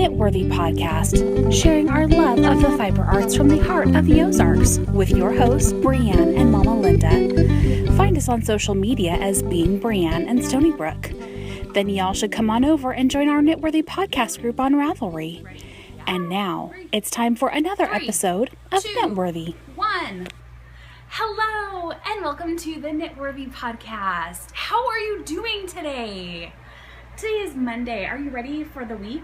Knitworthy podcast, sharing our love of the fiber arts from the heart of the Ozarks, with your hosts, Brianne and Mama Linda. Find us on social media as Being Brianne and Stony Brook. Then y'all should come on over and join our Knitworthy podcast group on Ravelry. And now, it's time for another episode of Knitworthy. 1. Hello, and welcome to the Knitworthy podcast. How are you doing today? Today is Monday. Are you ready for the week?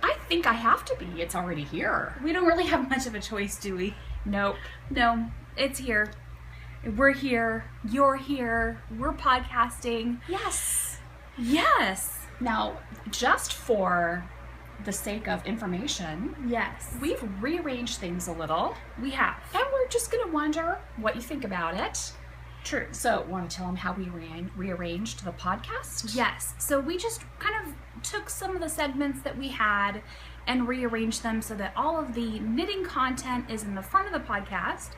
I think I have to be. It's already here. We don't really have much of a choice, do we? Nope. No, it's here. We're here. You're here. We're podcasting. Yes. Yes. Now, just for the sake of information, yes, we've rearranged things a little. We have. And we're just going to wonder what you think about it. True. So, want to tell them how we rearranged the podcast? Yes. So we just kind of took some of the segments that we had and rearranged them so that all of the knitting content is in the front of the podcast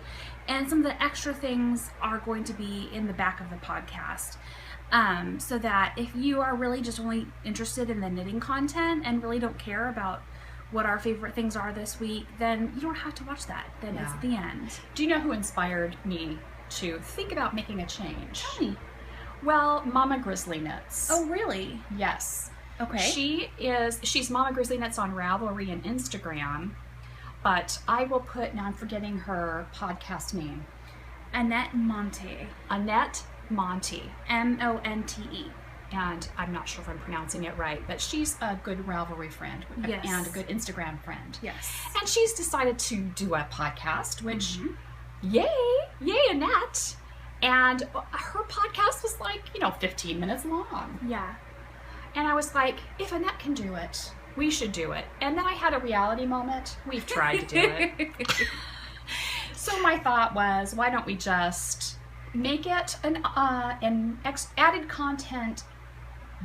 and some of the extra things are going to be in the back of the podcast. So that if you are really just only interested in the knitting content and really don't care about what our favorite things are this week, then you don't have to watch that. Then it's at the end. Do you know who inspired me to think about making a change? Tell me. Well, Mama Grizzly Knits. Oh, really? Yes. Okay. She's Mama Grizzly Knits on Ravelry and Instagram, but I will put, now I'm forgetting her podcast name. Annette Monte. Annette Monte. Monte. And I'm not sure if I'm pronouncing it right, but she's a good Ravelry friend and a good Instagram friend. Yes. And she's decided to do a podcast, which, yay, Annette. And her podcast was 15 minutes long. Yeah. And I was like, if Annette can do it, we should do it. And then I had a reality moment. We've tried to do it. So my thought was, why don't we just make it an added content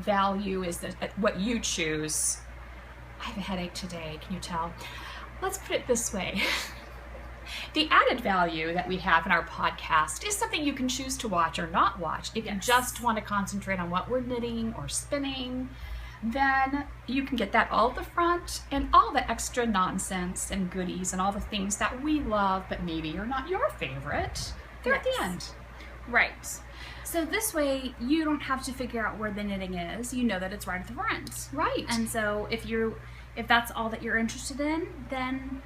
value is what you choose. I have a headache today, can you tell? Let's put it this way. The added value that we have in our podcast is something you can choose to watch or not watch. If you just want to concentrate on what we're knitting or spinning, then you can get that all at the front and all the extra nonsense and goodies and all the things that we love but maybe are not your favorite. They're at the end. Right. So this way you don't have to figure out where the knitting is. You know that it's right at the front. Right. And so if that's all that you're interested in, then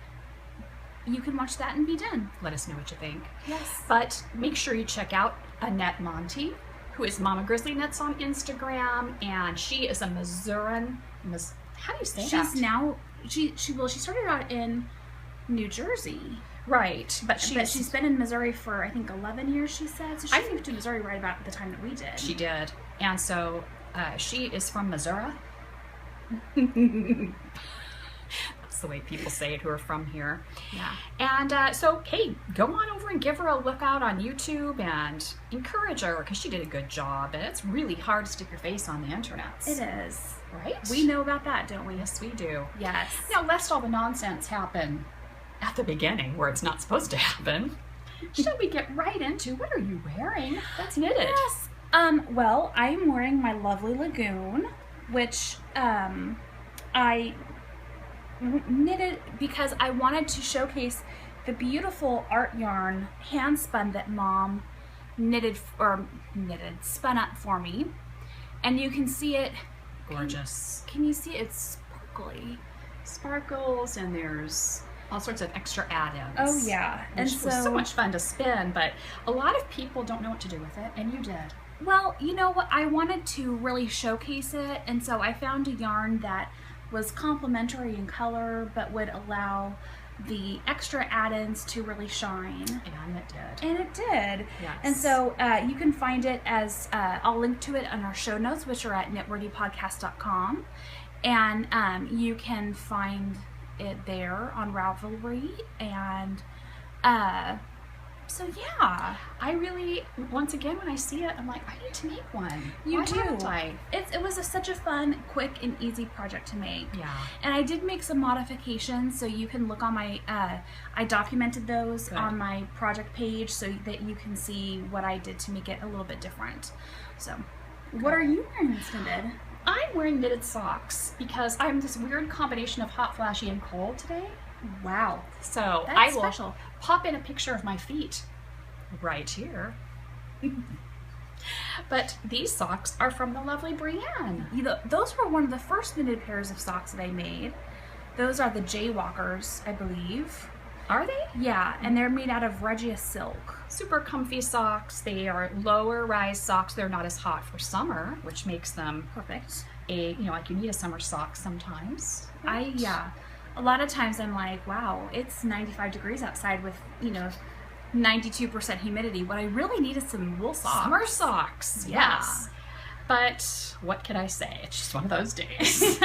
you can watch that and be done. Let us know what you think. Yes. But make sure you check out Annette Monte, who is Mama Grizzly Knits on Instagram, and she is a Missourian. How do you say that? She started out in New Jersey. Right, but she's been in Missouri for I think 11 years. She said so. She moved to Missouri right about the time that we did. She did, and so she is from Missouri. That's the way people say it who are from here. Yeah. And so, hey, go on over and give her a look out on YouTube and encourage her because she did a good job. And it's really hard to stick your face on the internet. It is. Right? We know about that, don't we? Yes, we do. Yes. Now, lest all the nonsense happen at the beginning where it's not supposed to happen, shall we get right into what are you wearing that's knitted? Yes. Well, I'm wearing my lovely Lagoon, which I knitted because I wanted to showcase the beautiful art yarn hand spun that Mom spun up for me. And you can see it. Gorgeous. Can you see it? It's sparkly. Sparkles, and there's all sorts of extra add-ins. Oh yeah. And it was so much fun to spin, but a lot of people don't know what to do with it, and you did. Well, you know what? I wanted to really showcase it, and so I found a yarn that was complementary in color, but would allow the extra add-ins to really shine. And it did. And it did. Yes. And so you can find it as, I'll link to it on our show notes, which are at knitworthypodcast.com. And you can find it there on Ravelry. And so yeah. I really, once again, when I see it, I'm like, I need to make one. You Why do. haven't I? It was such a fun, quick, and easy project to make. Yeah. And I did make some modifications, so you can look on my, I documented those Good. on my project page so that you can see what I did to make it a little bit different. So, what are you wearing that's knitted? I'm wearing knitted socks because I'm this weird combination of hot, flashy, and cold today. Wow. So That's I will special. pop in a picture of my feet right here. But these socks are from the lovely Brienne. Those were one of the first knitted pairs of socks that I made. Those are the Jaywalkers, I believe. Are they? Yeah, and they're made out of Regia silk. Super comfy socks. They are lower rise socks. They're not as hot for summer, which makes them Perfect. like you need a summer sock sometimes. Yeah. A lot of times I'm like, wow, it's 95 degrees outside with, 92% humidity. What I really need is some wool socks. Summer socks, Yeah. yes. But what can I say? It's just one of those days.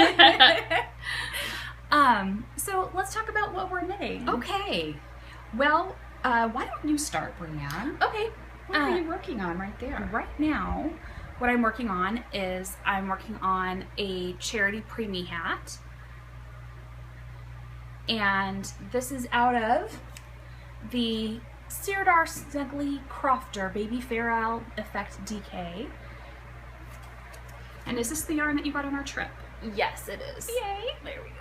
So let's talk about what we're knitting. Okay. Well, why don't you start, Brienne? Okay. What are you working on right there? Right now, what I'm working on is I'm working on a charity preemie hat. And this is out of the Sirdar Snuggly Crofter Baby Farrell Effect DK. And is this the yarn that you got on our trip? Yes, it is. Yay! There we go.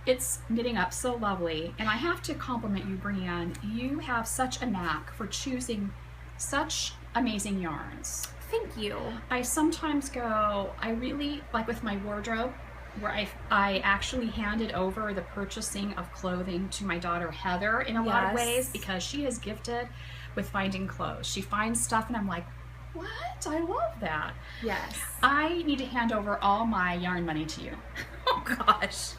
It's knitting up so lovely, and I have to compliment you, Brienne. You have such a knack for choosing such amazing yarns. Thank you. I sometimes go, I really, like with my wardrobe, where I actually handed over the purchasing of clothing to my daughter Heather in a lot of ways, because she is gifted with finding clothes. She finds stuff and I'm like, what? I love that. Yes. I need to hand over all my yarn money to you. Oh gosh.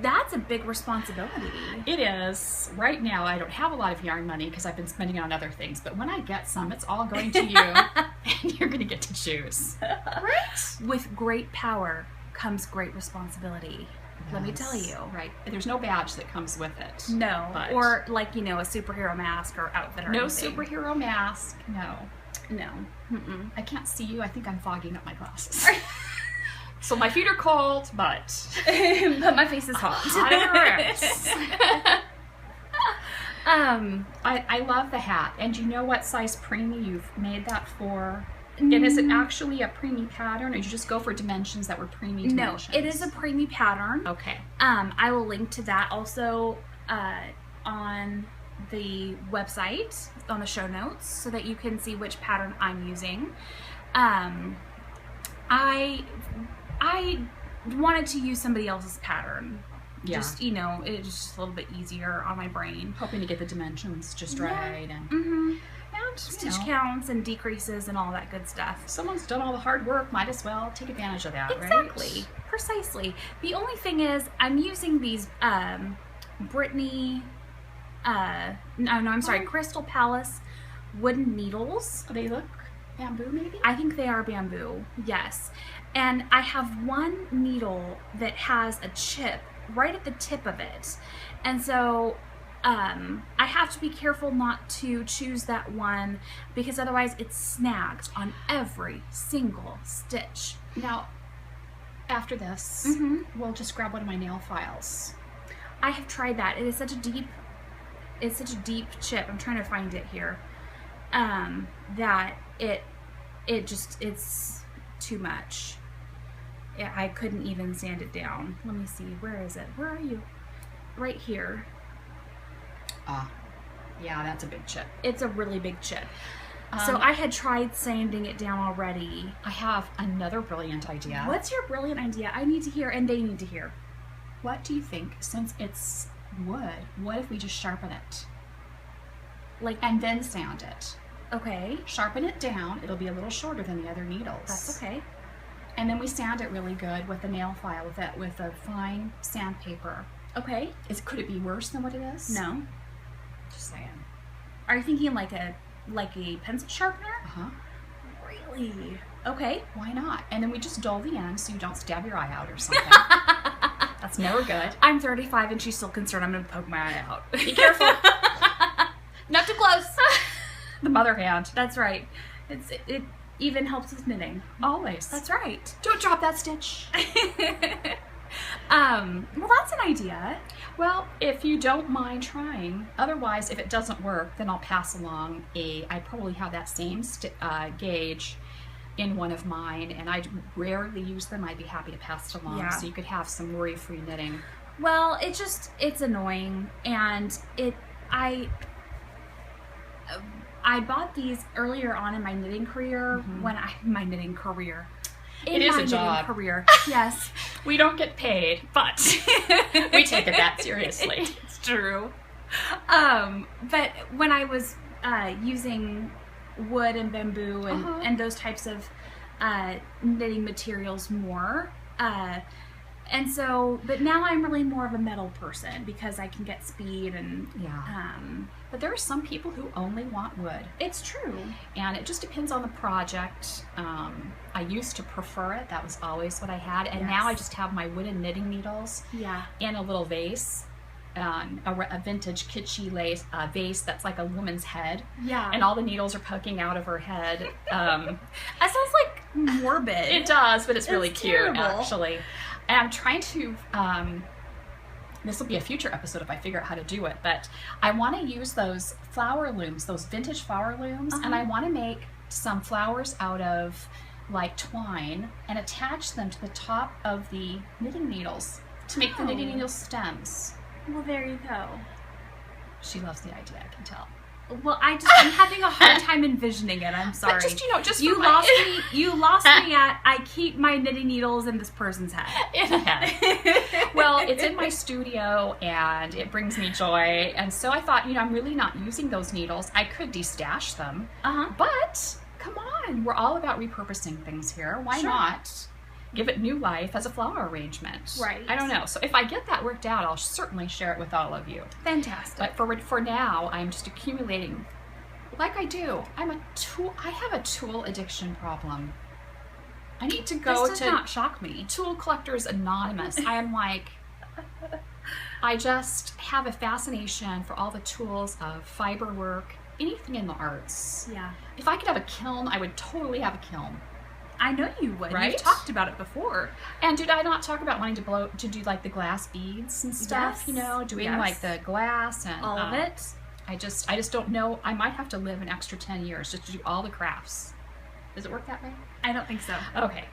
That's a big responsibility. It is. Right now I don't have a lot of yarn money because I've been spending it on other things, but when I get some, it's all going to you and you're going to get to choose. Right? With great power comes great responsibility. Let me tell you. Right. There's no badge that comes with it. No. But or like, a superhero mask or outfit or no anything. superhero mask. No. No. Mm-mm. I can't see you. I think I'm fogging up my glasses. So my feet are cold, but but my face is hot. I love the hat. And you know what size preemie you've made that for? And is it actually a preemie pattern, or did you just go for dimensions that were preemie dimensions? No, it is a preemie pattern. Okay. I will link to that also on the website, on the show notes, so that you can see which pattern I'm using. I wanted to use somebody else's pattern. Yeah. Just, it's just a little bit easier on my brain. Hoping to get the dimensions just right. And And stitch counts and decreases and all that good stuff. Someone's done all the hard work, might as well take advantage of that, Exactly. right? Precisely. The only thing is, I'm using these Crystal Palace wooden needles. They look bamboo, maybe? I think they are bamboo, yes. And I have one needle that has a chip right at the tip of it. And so I have to be careful not to choose that one, because otherwise it's snagged on every single stitch. Now, after this, we'll just grab one of my nail it's I have tried that. It is such a deep chip. I'm trying to find it here. That it's too much. I couldn't even sand it down. Let me see. Where is it? Where are you? Right here. Yeah, that's a big chip. It's a really big chip. So I had tried sanding it down already. I have another brilliant idea. What's your brilliant idea? I need to hear, and they need to hear. What do you think? Since it's wood, what if we just sharpen it? And then sand it. Okay. Sharpen it down. It'll be a little shorter than the other needles. That's okay. And then we sand it really good with a nail file, with a fine sandpaper. Okay. Could it be worse than what it is? No. Just saying. Are you thinking like a pencil sharpener? Uh-huh. Really? Okay. Why not? And then we just dull the end so you don't stab your eye out or something. That's never good. I'm 35 and she's still concerned I'm going to poke my eye out. Be careful. Not too close. The mother hand. That's right. It even helps with knitting. Always. That's right. Don't drop that stitch. Well, that's an idea. Well, if you don't mind trying. Otherwise, if it doesn't work, then I'll pass along I probably have that same gauge in one of mine, and I rarely use them. I'd be happy to pass it along, so you could have some worry-free knitting. Well, it's annoying, and I bought these earlier on in my knitting career my knitting career. It is a job. Career. Yes. We don't get paid, but we take it that seriously. It's true. But when I was using wood and bamboo and those types of knitting materials more, and so, but now I'm really more of a metal person because I can get speed and but there are some people who only want wood. It's true. And it just depends on the project. I used to prefer it. That was always what I had. And now I just have my wooden knitting needles in a little vase. A vintage kitschy vase that's like a woman's head. Yeah. And all the needles are poking out of her head. That sounds like morbid. It does, but it's really cute, terrible. Actually. And I'm trying to... this will be a future episode if I figure out how to do it, but I want to use those flower looms, those vintage flower looms, and I want to make some flowers out of like twine and attach them to the top of the knitting needles to make the knitting needle stems. Well, there you go. She loves the idea, I can tell. Well, I'm having a hard time envisioning it. I'm sorry. But you lost me. You lost me at I keep my knitting needles in this person's head. In a head. Well, it's in my studio and it brings me joy. And so I thought, I'm really not using those needles. I could destash them. But come on, we're all about repurposing things here. Why not give it new life as a flower arrangement? Right. I don't know. So if I get that worked out, I'll certainly share it with all of you. Fantastic. But for now, I'm just accumulating, like I do. I have a tool addiction problem. I need to go This does not shock me. Tool Collectors Anonymous. I am like, I just have a fascination for all the tools of fiber work, anything in the arts. Yeah. If I could have a kiln, I would totally have a kiln. I know you would. Right? You've talked about it before. And did I not talk about wanting to do like the glass beads and stuff? Yes. Doing like the glass and all of it. I just don't know. I might have to live an extra 10 years just to do all the crafts. Does it work that way? I don't think so. Okay.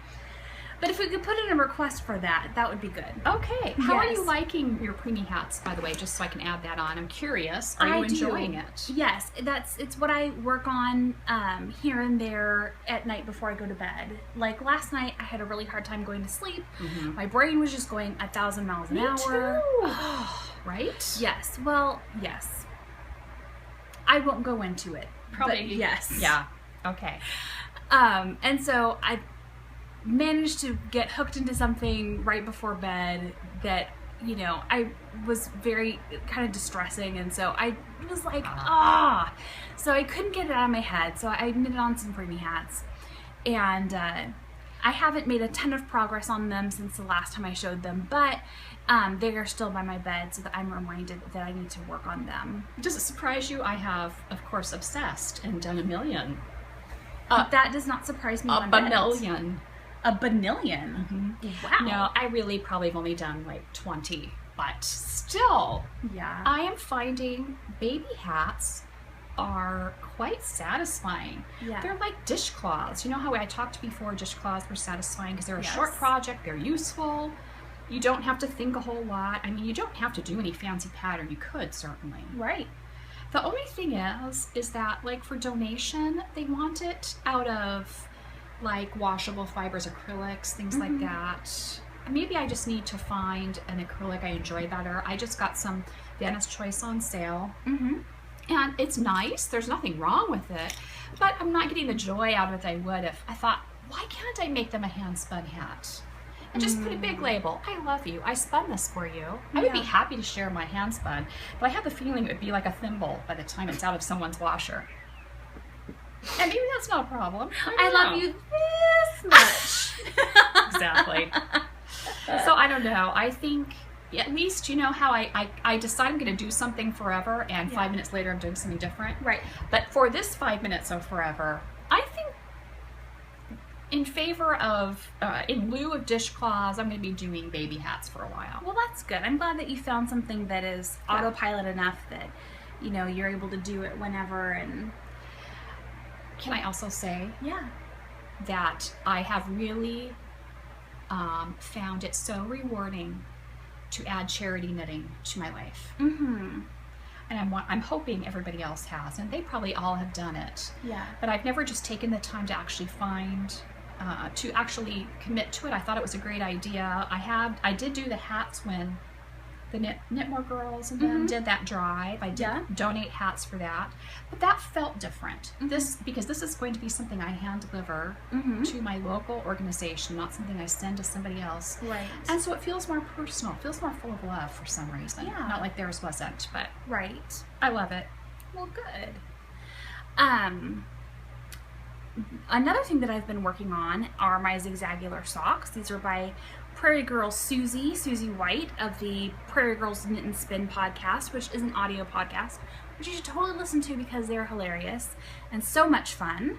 But if we could put in a request for that, that would be good. Okay. How are you liking your preemie hats, by the way, just so I can add that on? I'm curious. Are you enjoying it? Yes. It's what I work on here and there at night before I go to bed. Like last night, I had a really hard time going to sleep. My brain was just going 1,000 miles an hour. Too. Right? Yes. Well, yes. I won't go into it. Probably. But yes. Yeah. Okay. And so I managed to get hooked into something right before bed that, I was very kind of distressing. And so I was like, so I couldn't get it out of my head. So I knitted on some preemie hats, and I haven't made a ton of progress on them since the last time I showed them, but they are still by my bed so that I'm reminded that I need to work on them. Does it surprise you? I have, of course, obsessed and done a million. That does not surprise me one bit. A million. A banillion? Wow. No, I really probably have only done like 20, but still, I am finding baby hats are quite satisfying. Yeah. They're like dishcloths. You know how I talked before, dishcloths were satisfying because they're a short project, they're useful. You don't have to think a whole lot. I mean, you don't have to do any fancy pattern. You could, certainly. Right. The only thing is that, like, for donation, they want it out of like washable fibers, acrylics, things like that. Maybe I just need to find an acrylic I enjoy better. I just got some Vanna's Choice on sale. And it's nice. There's nothing wrong with it. But I'm not getting the joy out of it I would if I thought, why can't I make them a hand-spun hat? And just put a big label. I love you. I spun this for you. I would be happy to share my hand-spun, but I have the feeling it would be like a thimble by the time it's out of someone's washer. And maybe that's not a problem. I love you this much. Exactly. So I don't know. I think at least how I decide I'm going to do something forever, and 5 minutes later I'm doing something different. Right. But for this 5 minutes of forever, I think in favor of, in lieu of dishcloths, I'm going to be doing baby hats for a while. Well, that's good. I'm glad that you found something that is autopilot enough that, you're able to do it whenever. And can I also say, that I have really found it so rewarding to add charity knitting to my life. Mm-hmm. And I'm hoping everybody else has, and they probably all have done it. Yeah. But I've never just taken the time to actually to actually commit to it. I thought it was a great idea. I did do the hats when the Knitmore girls and then did that drive. I did donate hats for that, but that felt different. Because this is going to be something I hand deliver to my local organization, not something I send to somebody else. Right. And so it feels more personal, feels more full of love for some reason. Yeah. Not like theirs wasn't, but Right. I love it. Well, good. Another thing that I've been working on are my zigzagular socks. These are by Prairie Girl Susie White of the Prairie Girls Knit and Spin podcast, which is an audio podcast, which you should totally listen to because they're hilarious and so much fun.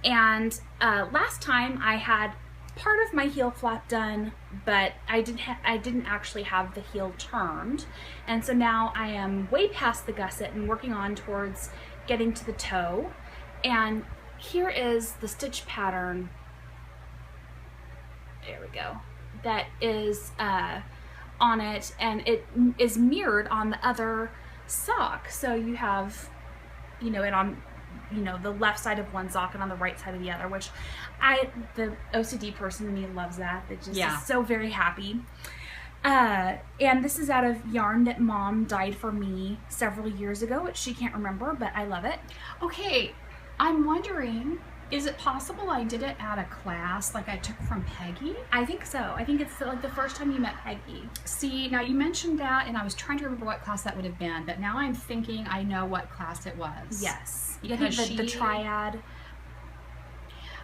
And last time I had part of my heel flap done, but I didn't actually have the heel turned. And so now I am way past the gusset and working on towards getting to the toe. And here is the stitch pattern. There we go. That is on it, and it is mirrored on the other sock. So you have, it on, the left side of one sock and on the right side of the other, which the OCD person in me loves that. It just is so very happy. And this is out of yarn that Mom dyed for me several years ago, which she can't remember, but I love it. Okay, I'm wondering, is it possible I did it at a class like I took from Peggy? I think so. I think it's like the first time you met Peggy. See, now you mentioned that, and I was trying to remember what class that would have been, but now I'm thinking I know what class it was. Yes. Because I think the triad.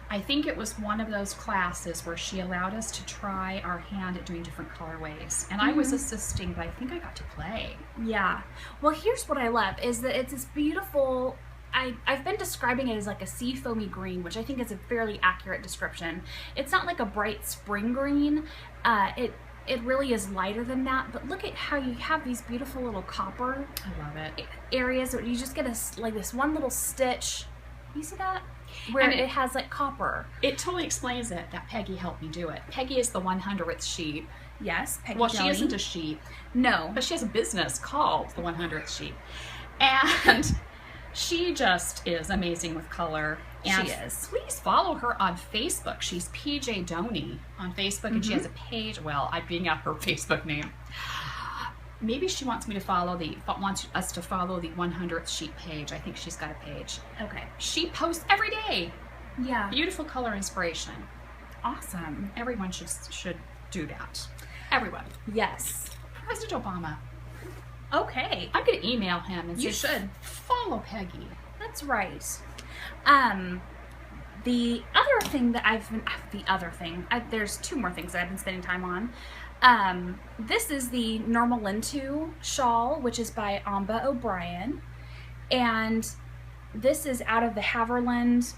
I think it was one of those classes where she allowed us to try our hand at doing different colorways. And I was assisting, but I think I got to play. Yeah. Well, here's what I love, is that it's this beautiful... I've been describing it as like a sea foamy green, which I think is a fairly accurate description. It's not like a bright spring green. It really is lighter than that, but look at how you have these beautiful little copper areas where you just get like this one little stitch. You see that? Where it has like copper. It totally explains it that Peggy helped me do it. Peggy is the 100th sheep. Yes, Peggy. Well, she isn't a sheep. No. But she has a business called the 100th sheep. And she just is amazing with color. And she is. Please follow her on Facebook. She's PJ Doney on Facebook, and she has a page. Well, I'm being out her Facebook name. Maybe she wants us to follow the 100th sheep page. I think she's got a page. Okay. She posts every day. Yeah. Beautiful color inspiration. Awesome. Everyone should do that. Everyone. Yes. President Obama. Okay. I'm going to email him and say, You should. Follow Peggy. That's right. The other thing that there's two more things that I've been spending time on. This is the Normal Lintu shawl, which is by Amba O'Brien. And this is out of the Haverland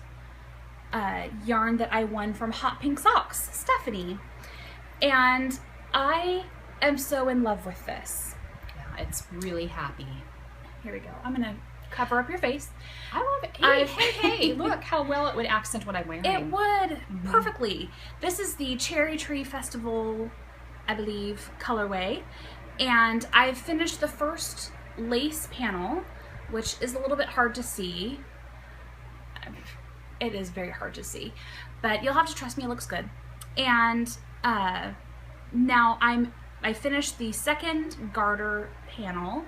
yarn that I won from Hot Pink Socks, Stephanie. And I am so in love with this. Yeah, it's really happy. Here we go. I'm going to cover up your face. I love it. Hey, look how well it would accent what I'm wearing. It would perfectly. This is the Cherry Tree Festival, I believe, colorway. And I've finished the first lace panel, which is a little bit hard to see. It is very hard to see, but you'll have to trust me, it looks good. And now I finished the second garter panel,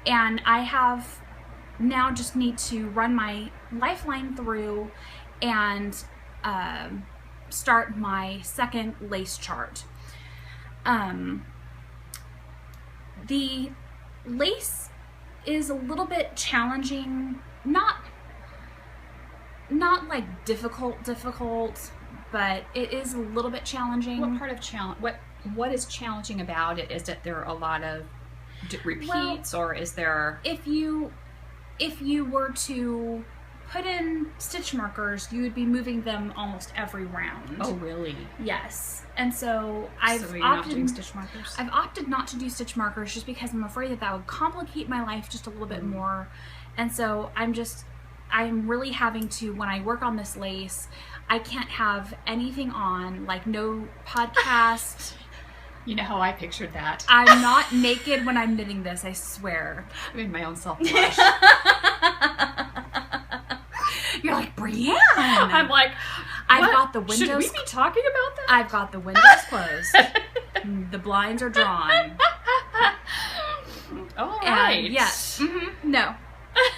and I have now just need to run my lifeline through and start my second lace chart. The lace is a little bit challenging, not like difficult, but it is a little bit challenging. What part of challenge? What is challenging about it? Is that there are a lot of repeats, or is there? If you were to put in stitch markers, you would be moving them almost every round. Oh, really? Yes. And so I've doing stitch markers? I've opted not to do stitch markers just because I'm afraid that would complicate my life just a little bit more. And so I'm really having to, when I work on this lace, I can't have anything on, like no podcast. You know how I pictured that. I'm not naked when I'm knitting this, I swear. I made my own self blush. You're like, Brienne! I'm like, I've got the windows... Should we be talking about that? I've got the windows closed. The blinds are drawn. All right. And yes. Mm-hmm. No.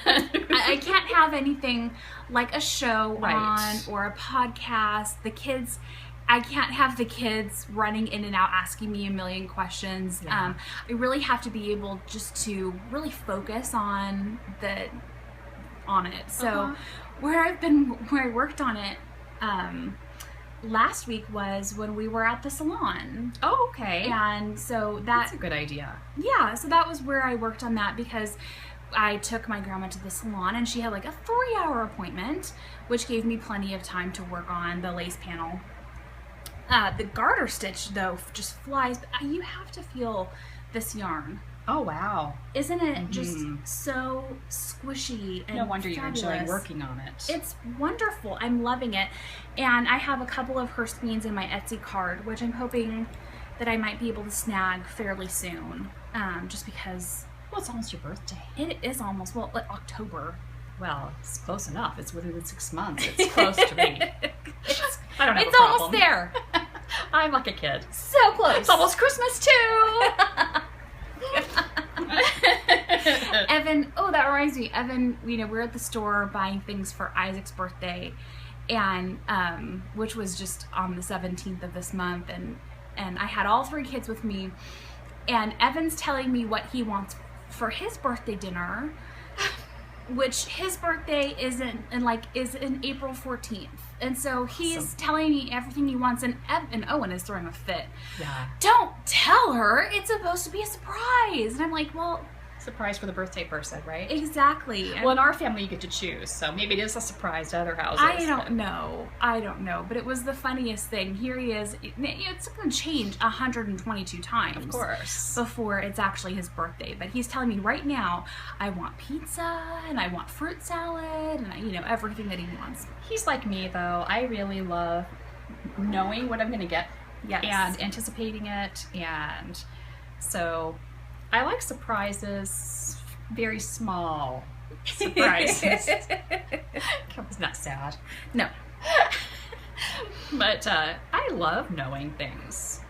I can't have anything like a show on or a podcast. The kids... I can't have the kids running in and out asking me a million questions. Yeah. I really have to be able just to really focus on it. So where I worked on it last week was when we were at the salon. Oh, okay. And so that's a good idea. Yeah, so that was where I worked on that because I took my grandma to the salon and she had like a 3-hour appointment, which gave me plenty of time to work on the lace panel. The garter stitch, though, just flies. But you have to feel this yarn. Oh, wow. Isn't it just so squishy and no wonder fabulous. You enjoy working on it. It's wonderful. I'm loving it. And I have a couple of her skeins in my Etsy card, which I'm hoping that I might be able to snag fairly soon. Just because... Well, it's almost your birthday. It is almost. Well, like October. Well, it's close enough. It's within 6 months. It's close to me. I don't have it's a problem. Almost there. I'm like a kid. So close. It's almost Christmas too. Evan, that reminds me. Evan, we're at the store buying things for Isaac's birthday, and which was just on the 17th of this month, and I had all 3 kids with me, and Evan's telling me what he wants for his birthday dinner. Which his birthday is in April 14th. And so he's telling me everything he wants, and Owen is throwing a fit. Yeah. Don't tell her. It's supposed to be a surprise. And I'm like, well... Surprise for the birthday person, right? Exactly. Well, in our family, you get to choose, so maybe it is a surprise to other houses. I don't know. But it was the funniest thing. Here he is. It's going to change 122 times. Of course. Before it's actually his birthday. But he's telling me right now, I want pizza, and I want fruit salad, and everything that he wants. He's like me, though. I really love knowing what I'm going to get. Yes. And anticipating it, and so... I like surprises, very small surprises. It's not sad. No. But I love knowing things.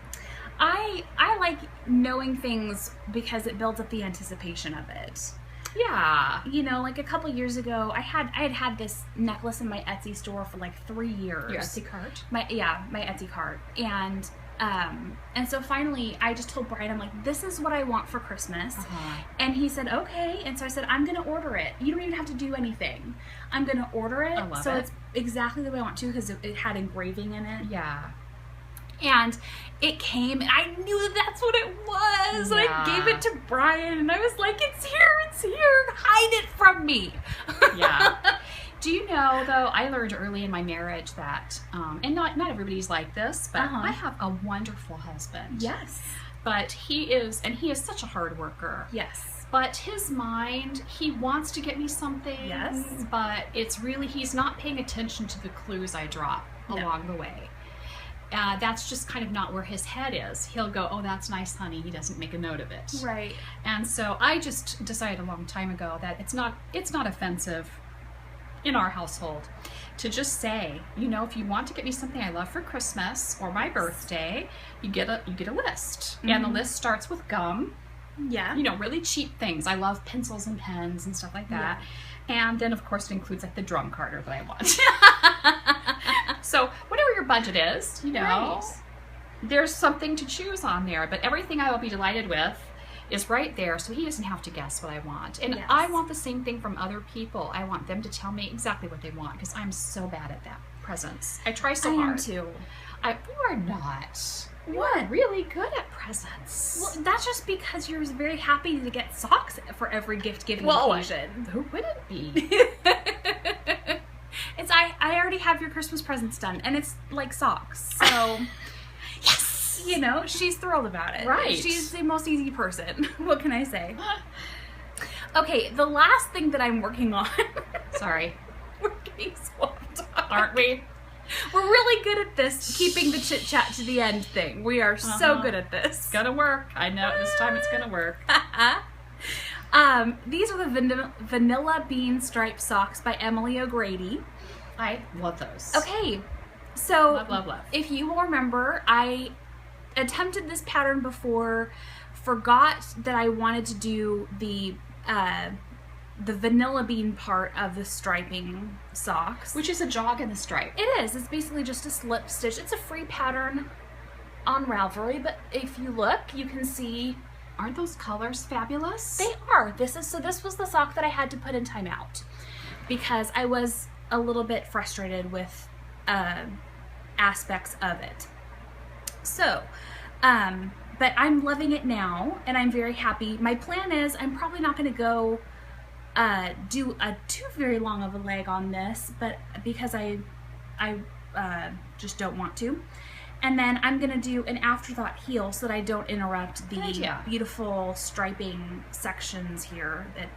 I like knowing things because it builds up the anticipation of it. Yeah. Like a couple years ago, I had this necklace in my Etsy store for like 3 years. Your Etsy cart? My Etsy cart. And so finally I just told Brian, I'm like, this is what I want for Christmas. And he said, okay. And so I said, I'm going to order it. You don't even have to do anything. I'm going to order it. I love so it. It's exactly the way I want to because it had engraving in it. Yeah. And it came, and I knew that's what it was. Yeah. And I gave it to Brian, and I was like, it's here. Hide it from me. Yeah. Do you know, though, I learned early in my marriage that, and not everybody's like this, but I have a wonderful husband. Yes. But he is such a hard worker. Yes. But his mind, he wants to get me something. Yes. But it's really, he's not paying attention to the clues I drop along the way. That's just kind of not where his head is. He'll go, oh, that's nice, honey. He doesn't make a note of it. Right. And so I just decided a long time ago that it's not offensive in our household to just say, if you want to get me something I love for Christmas or my birthday, you get a list. And the list starts with gum. Yeah. Really cheap things. I love pencils and pens and stuff like that. Yeah. And then, of course, it includes like the drum carder that I want. So whatever your budget is, there's something to choose on there. But everything I will be delighted with is right there, so he doesn't have to guess what I want. And I want the same thing from other people. I want them to tell me exactly what they want because I'm so bad at that. Presents. I try so hard. I am too. You are not. What? You're really good at presents. Well, that's just because you're very happy to get socks for every gift-giving occasion. Who wouldn't be? I already have your Christmas presents done, and it's like socks. So, yes! She's thrilled about it. Right. She's the most easy person. What can I say? Okay, the last thing that I'm working on. Sorry. We're getting swamped, aren't we? We're really good at this, keeping the chit chat to the end thing. We are so good at this. It's gonna work. I know this time it's gonna work. These are the Vanilla Bean Striped Socks by Emily O'Grady. I love those. Okay, so Love. if you will remember, I attempted this pattern before, forgot that I wanted to do the vanilla bean part of the striping socks. Which is a jog in the stripe. It is. It's basically just a slip stitch. It's a free pattern on Ravelry, but if you look, you can see. Aren't those colors fabulous? They are. This was the sock that I had to put in timeout because I was a little bit frustrated with aspects of it. So, but I'm loving it now, and I'm very happy. My plan is I'm probably not going to go do a too very long of a leg on this, but because I just don't want to. And then I'm going to do an afterthought heel so that I don't interrupt the beautiful striping sections here that,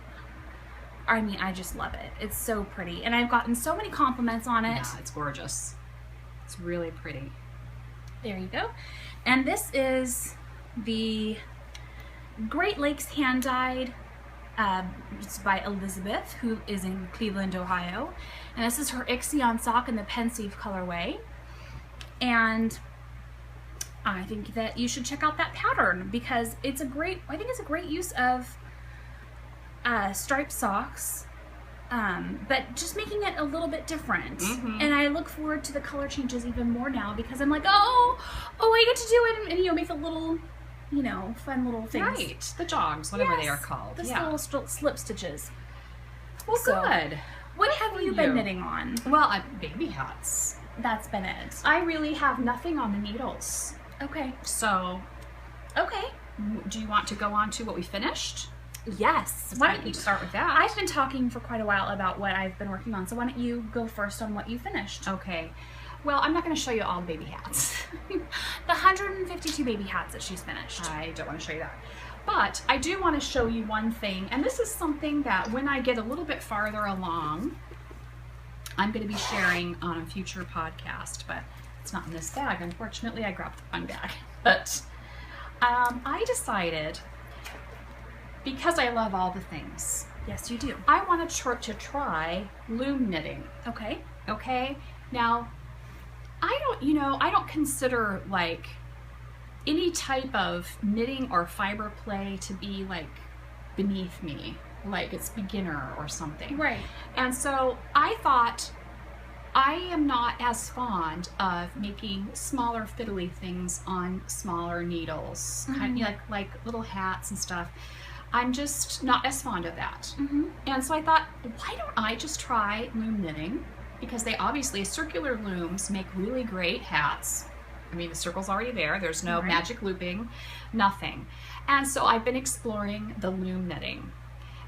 I mean, I just love it. It's so pretty. And I've gotten so many compliments on it. Yeah, it's gorgeous. It's really pretty. There you go. And this is the Great Lakes hand-dyed. It's by Elizabeth, who is in Cleveland, Ohio. And this is her Ixion sock in the Pensive colorway. And I think that you should check out that pattern because I think it's a great use of striped socks, but just making it a little bit different. Mm-hmm. And I look forward to the color changes even more now because I'm like, oh, I get to do it and make the little, fun little things. Right, the jogs, whatever they are called. The little slip stitches. Well, So, good. What have you been knitting on? Well, baby hats. That's been it. I really have nothing on the needles. Okay. So, Okay. do you want to go on to what we finished? Yes. Why don't you start with that? I've been talking for quite a while about what I've been working on, so why don't you go first on what you finished? Okay. Well, I'm not going to show you all the baby hats. The 152 baby hats that she's finished. I don't want to show you that. But I do want to show you one thing, and this is something that when I get a little bit farther along, I'm going to be sharing on a future podcast, but it's not in this bag. Unfortunately, I grabbed the wrong bag. But I decided, because I love all the things, Yes, you do. I want to try loom knitting. Okay. Okay? Now, I don't consider like any type of knitting or fiber play to be like beneath me, like it's beginner or something. Right. And so I thought, I am not as fond of making smaller fiddly things on smaller needles, kind of like little hats and stuff. I'm just not as fond of that. And so I thought, why don't I just try loom knitting? Because they obviously, circular looms make really great hats. I mean, the circle's already there. There's no magic looping, nothing. And so I've been exploring the loom knitting.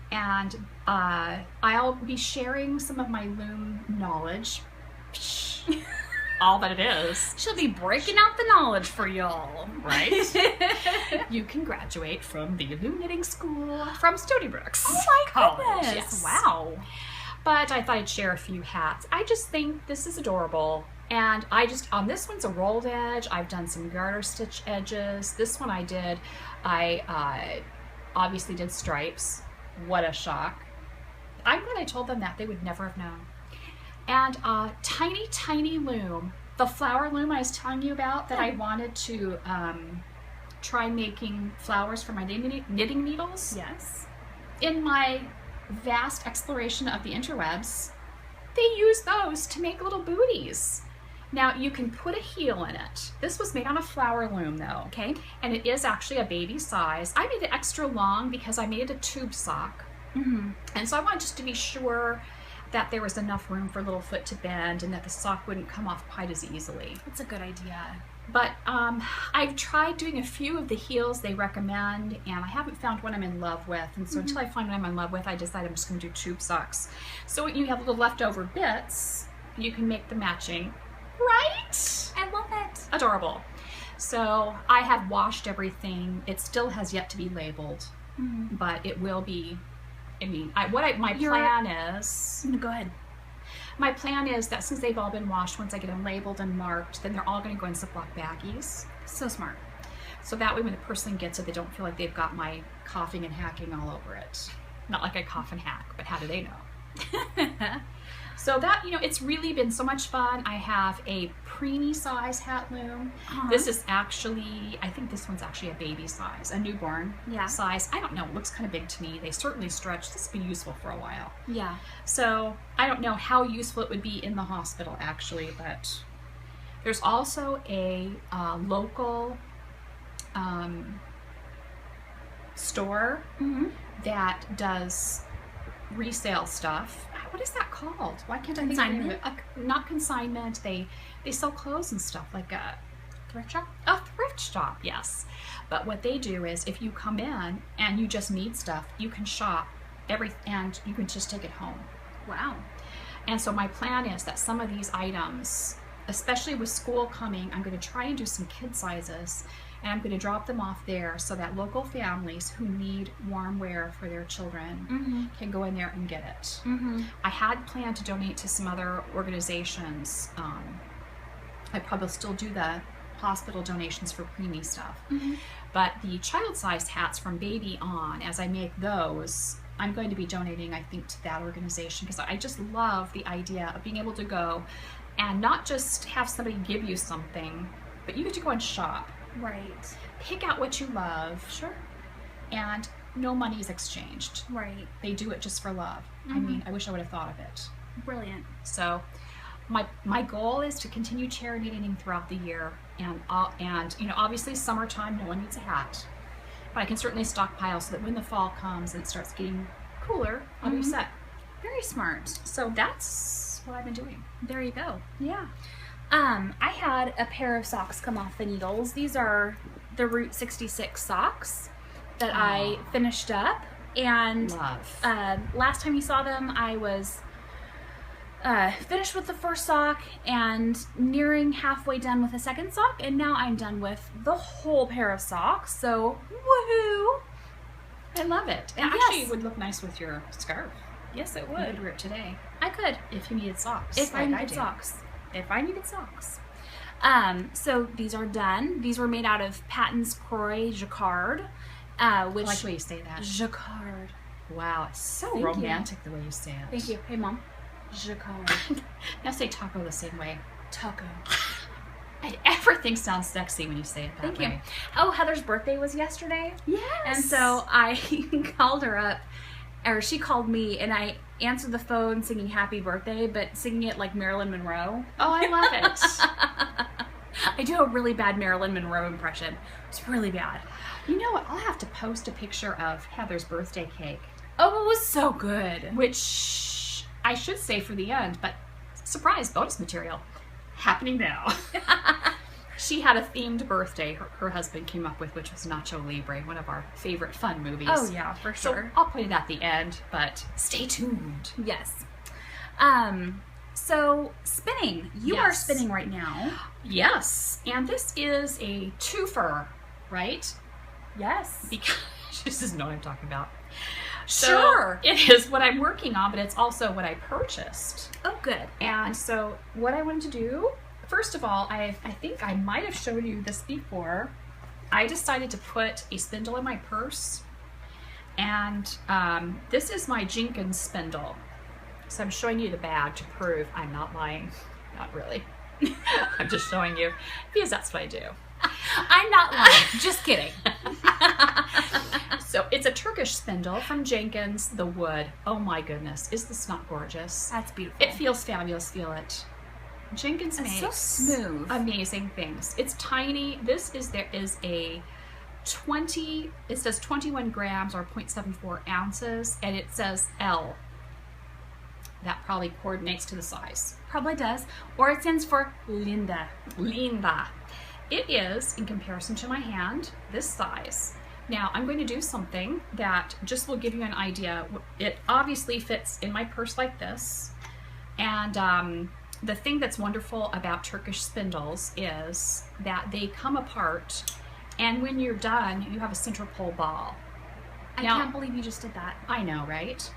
And I'll be sharing some of my loom knowledge. All that it is. She'll be breaking out the knowledge for y'all. Right? You can graduate from the loom knitting school from Stony Brook's. Oh my College. goodness. Yes. Wow. But I thought I'd share a few hats. I just think this is adorable. And on this one's a rolled edge. I've done some garter stitch edges. This one I obviously did stripes. What a shock. I'm glad I told them that. They would never have known. And tiny, tiny loom. The flower loom I was telling you about that I wanted to try making flowers for my knitting needles. Yes. In my vast exploration of the interwebs, they use those to make little booties. Now you can put a heel in it. This was made on a flower loom though. Okay. And it is actually a baby size. I made it extra long because I made it a tube sock. And so I wanted just to be sure that there was enough room for little foot to bend and that the sock wouldn't come off quite as easily. That's a good idea. But I've tried doing a few of the heels they recommend, and I haven't found one I'm in love with. And so until I find one I'm in love with, I decide I'm just going to do tube socks. So you have little leftover bits, you can make the matching. Right? I love it. Adorable. So I have washed everything. It still has yet to be labeled, but it will be. I mean, my plan is. Go ahead. my plan is that since they've all been washed, once I get them labeled and marked, then they're all going to go in Ziploc baggies. So smart. So that way when the person gets it, they don't feel like they've got my coughing and hacking all over it. Not like I cough and hack, but how do they know? So that, it's really been so much fun. I have a preemie size hat loom. This is actually, I think this one's actually a baby size, a newborn size. I don't know, it looks kind of big to me. They certainly stretch. This has been useful for a while. Yeah. So I don't know how useful it would be in the hospital actually, but there's also a local store that does resale stuff. What is that called? Why can't I think of it? Not consignment. They sell clothes and stuff, like a thrift shop. A thrift shop, yes. But what they do is, if you come in and you just need stuff, you can shop and you can just take it home. Wow. And so my plan is that some of these items, especially with school coming, I'm going to try and do some kid sizes. And I'm going to drop them off there so that local families who need warm wear for their children can go in there and get it. I had planned to donate to some other organizations. I probably still do the hospital donations for preemie stuff. But the child-sized hats from baby on, as I make those, I'm going to be donating, I think, to that organization because I just love the idea of being able to go and not just have somebody give you something, but you get to go and shop. Right. Pick out what you love. Sure. And no money is exchanged. Right. They do it just for love. I mean, I wish I would have thought of it. Brilliant. So my goal is to continue charity knitting throughout the year. And obviously summertime, no one needs a hat. But I can certainly stockpile so that when the fall comes and it starts getting cooler, I'll be set. Very smart. So that's what I've been doing. There you go. Yeah. I had a pair of socks come off the needles. These are the Route 66 socks that I finished up. And last time you saw them, I was finished with the first sock and nearing halfway done with the second sock. And now I'm done with the whole pair of socks. So, woohoo! I love it. And actually, it would look nice with your scarf. Yes, it You would. could wear it today. I could. If you needed socks. If I like needed do. socks. If I needed socks. So these are done. These were made out of Patton's Croix Jacquard. Which I like the way you say that. Jacquard. Wow, it's so Thank romantic the way you say it. Thank you. Hey, Mom. Jacquard. Now say taco the same way. Taco. Everything sounds sexy when you say it that Thank way. you. Oh, Heather's birthday was yesterday. Yes. And so I called her up, or she called me, and I answered the phone singing happy birthday, but singing it like Marilyn Monroe. Oh, I love it. I do a really bad Marilyn Monroe impression. It's really bad. You know what? I'll have to post a picture of Heather's birthday cake. Oh, it was so good. Which I should say for the end, but surprise bonus material happening now. She had a themed birthday her husband came up with, which was Nacho Libre, one of our favorite fun movies. Oh yeah, for sure. So I'll put it at the end, but stay tuned. Yes. So spinning. You are spinning right now. Yes. And this is a twofer, right? Yes. Because this is not what I'm talking about. Sure. So it is what I'm working on, but it's also what I purchased. Oh, good. And so what I wanted to do, first of all, I think I might have showed you this before. I decided to put a spindle in my purse. And this is my Jenkins spindle. So I'm showing you the bag to prove I'm not lying. Not really. I'm just showing you because that's what I do. I'm not lying. Just kidding. So it's a Turkish spindle from Jenkins, the wood. Oh my goodness, is this not gorgeous? That's beautiful. It feels fabulous, feel it. Jenkins makes so smooth. Amazing things. It's tiny. There is a 20, it says 21 grams or 0.74 ounces, and it says L. That probably coordinates to the size. Probably does. Or it stands for Linda. Linda. It is, in comparison to my hand, this size. Now, I'm going to do something that just will give you an idea. It obviously fits in my purse like this. And the thing that's wonderful about Turkish spindles is that they come apart, and when you're done, you have a center pole ball. I can't believe you just did that. I know, right?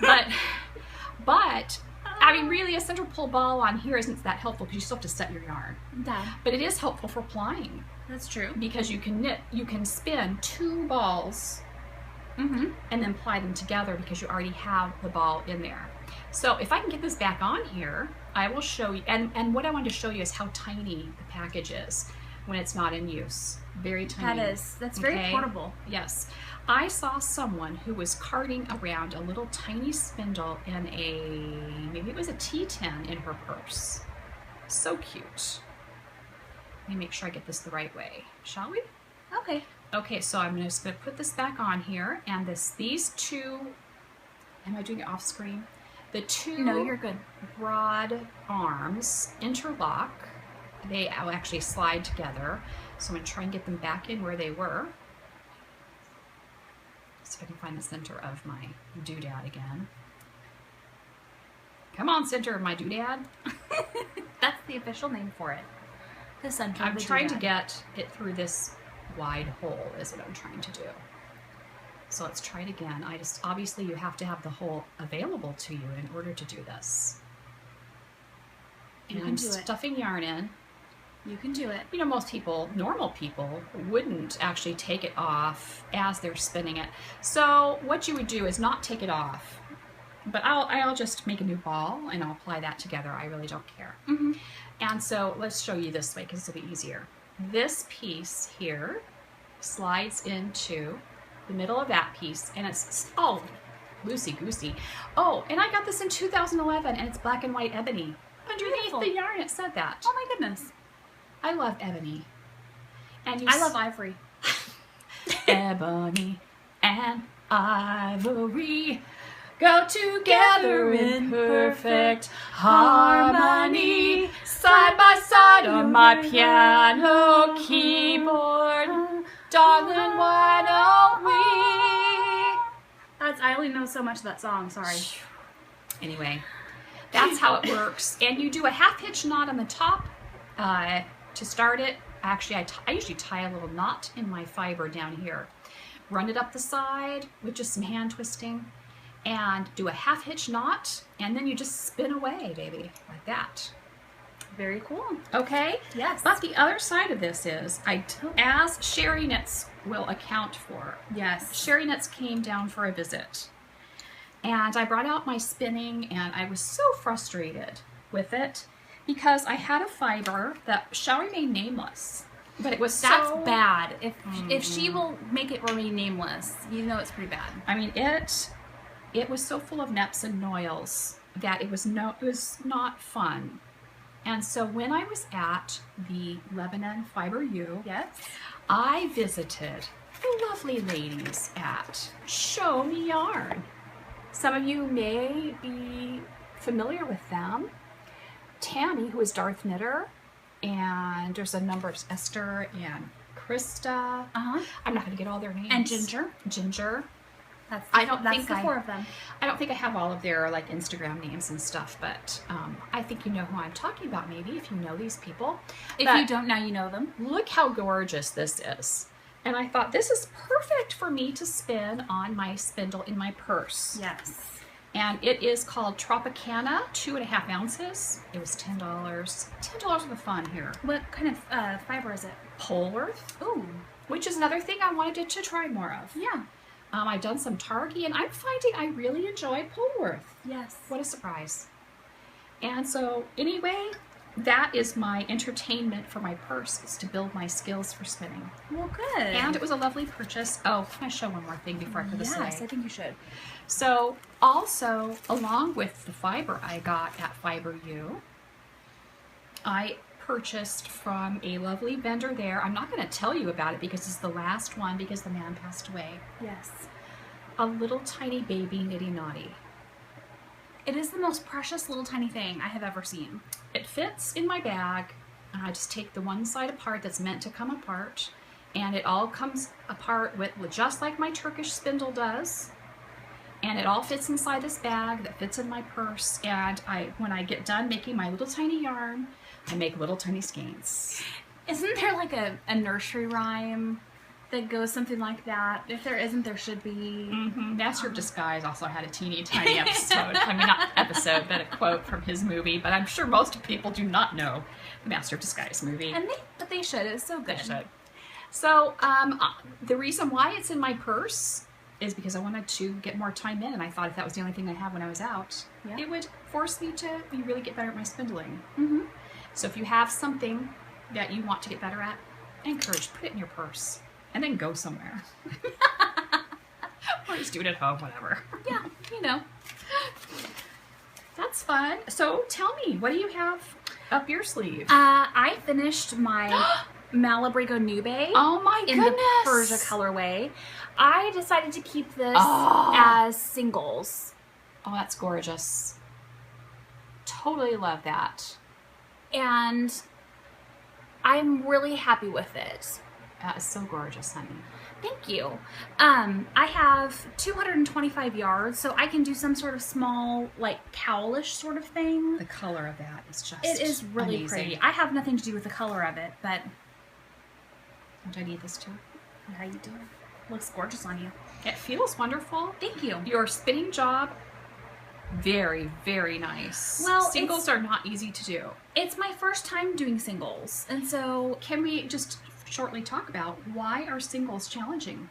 But I mean, really, a center pull ball on here isn't that helpful because you still have to set your yarn. Yeah, But it is helpful for plying that's true. because you can spin 2 balls and then ply them together because you already have the ball in there. So if I can get this back on here, I will show you. And what I wanted to show you is how tiny the package is when it's not in use. Very tiny. That's very portable. Yes. I saw someone who was carting around a little tiny spindle in maybe it was a T10 in her purse. So cute. Let me make sure I get this the right way, shall we? Okay. Okay, so I'm just going to put this back on here, and these 2, am I doing it off screen? The 2 No, you're good. broad arms interlock. They will actually slide together. So I'm going to try and get them back in where they were. See if I can find the center of my doodad again. Come on, center of my doodad. That's the official name for it. The center of I'm the trying to doodad. get it through this wide hole is what I'm trying to do. So let's try it again. Obviously you have to have the hole available to you in order to do this. And I'm stuffing yarn in. You can do it. You know, most people, normal people, wouldn't actually take it off as they're spinning it. So what you would do is not take it off, but I'll just make a new ball and I'll apply that together. I really don't care. And so let's show you this way because it'll be easier. This piece here slides into the middle of that piece, and it's all loosey-goosey. Oh, and I got this in 2011, and it's black and white ebony. Underneath Beautiful. the yarn, it said that. Oh my goodness. I love ebony. And I love ivory. Ebony and ivory go together in perfect harmony, side by side on my piano keyboard. Darling, why don't we? I only know so much of that song, sorry. Anyway, that's how it works. And you do a half hitch knot on the top to start it. Actually, I usually tie a little knot in my fiber down here. Run it up the side with just some hand twisting and do a half hitch knot, and then you just spin away, baby, like that. Very cool. Okay? Yes. But the other side of this is, as Sherry Knits will account for, Yes. Sherry Knits came down for a visit. And I brought out my spinning, and I was so frustrated with it because I had a fiber that shall remain nameless. But it was That's so bad. If she will make it remain nameless, you know it's pretty bad. I mean, it was so full of neps and noils that it was not fun. And so when I was at the Lebanon Fiber U, Yes. I visited the lovely ladies at Show Me Yarn. Some of you may be familiar with them. Tammy, who is Darth Knitter, and there's a number of Esther and Krista. I'm not going to get all their names. And Ginger. Ginger. That's think the I- 4 of them. I don't think I have all of their like Instagram names and stuff, but I think you know who I'm talking about maybe if you know these people. If But you don't now, you know them. look how gorgeous this is. And I thought this is perfect for me to spin on my spindle in my purse. Yes. And it is called Tropicana, 2.5 ounces. It was $10. $10 of the fun here. What kind of fiber is it? Polworth, Ooh. which is another thing I wanted to try more of. Yeah. I've done some Targhee, and I'm finding I really enjoy Polworth. Yes. What a surprise. And so anyway, that is my entertainment for my purse, is to build my skills for spinning. Well, good. And it was a lovely purchase. Oh, can I show one more thing before I put this away? Yes, I think you should. So also, along with the fiber I got at Fiber U, I purchased from a lovely vendor there. I'm not going to tell you about it because it's the last one because the man passed away. Yes. A little tiny baby nitty naughty. It is the most precious little tiny thing I have ever seen. It fits in my bag, and I just take the one side apart that's meant to come apart, and it all comes apart with just like my Turkish spindle does. And it all fits inside this bag that fits in my purse. And when I get done making my little tiny yarn, I make little tiny skeins. Isn't there like a nursery rhyme that goes something like that. If there isn't, there should be. Master of Disguise also had a teeny tiny episode. I mean, not episode, but a quote from his movie. But I'm sure most people do not know the Master of Disguise movie. But they should. It's so good. They should. So the reason why it's in my purse is because I wanted to get more time in, and I thought if that was the only thing I had when I was out, it would force me to really get better at my spindling. So if you have something that you want to get better at, I encourage, put it in your purse and then go somewhere. Or just do it at home, whatever. Yeah, you know. That's fun. So tell me, what do you have up your sleeve? I finished my Malabrigo Nube. Oh my in goodness. the Persia colorway. I decided to keep this as singles. Oh, that's gorgeous. Totally love that. And I'm really happy with it. That is so gorgeous, honey. Thank you. I have 225 yards, so I can do some sort of small, like, cowlish sort of thing. The color of that is just It is really amazing. pretty. I have nothing to do with the color of it, but... Don't I need this too? How you doing? Looks gorgeous on you. It feels wonderful. Thank you. Your spinning job, very, very nice. Well, singles are not easy to do. It's my first time doing singles, and so... Can we just shortly talk about why are singles challenging?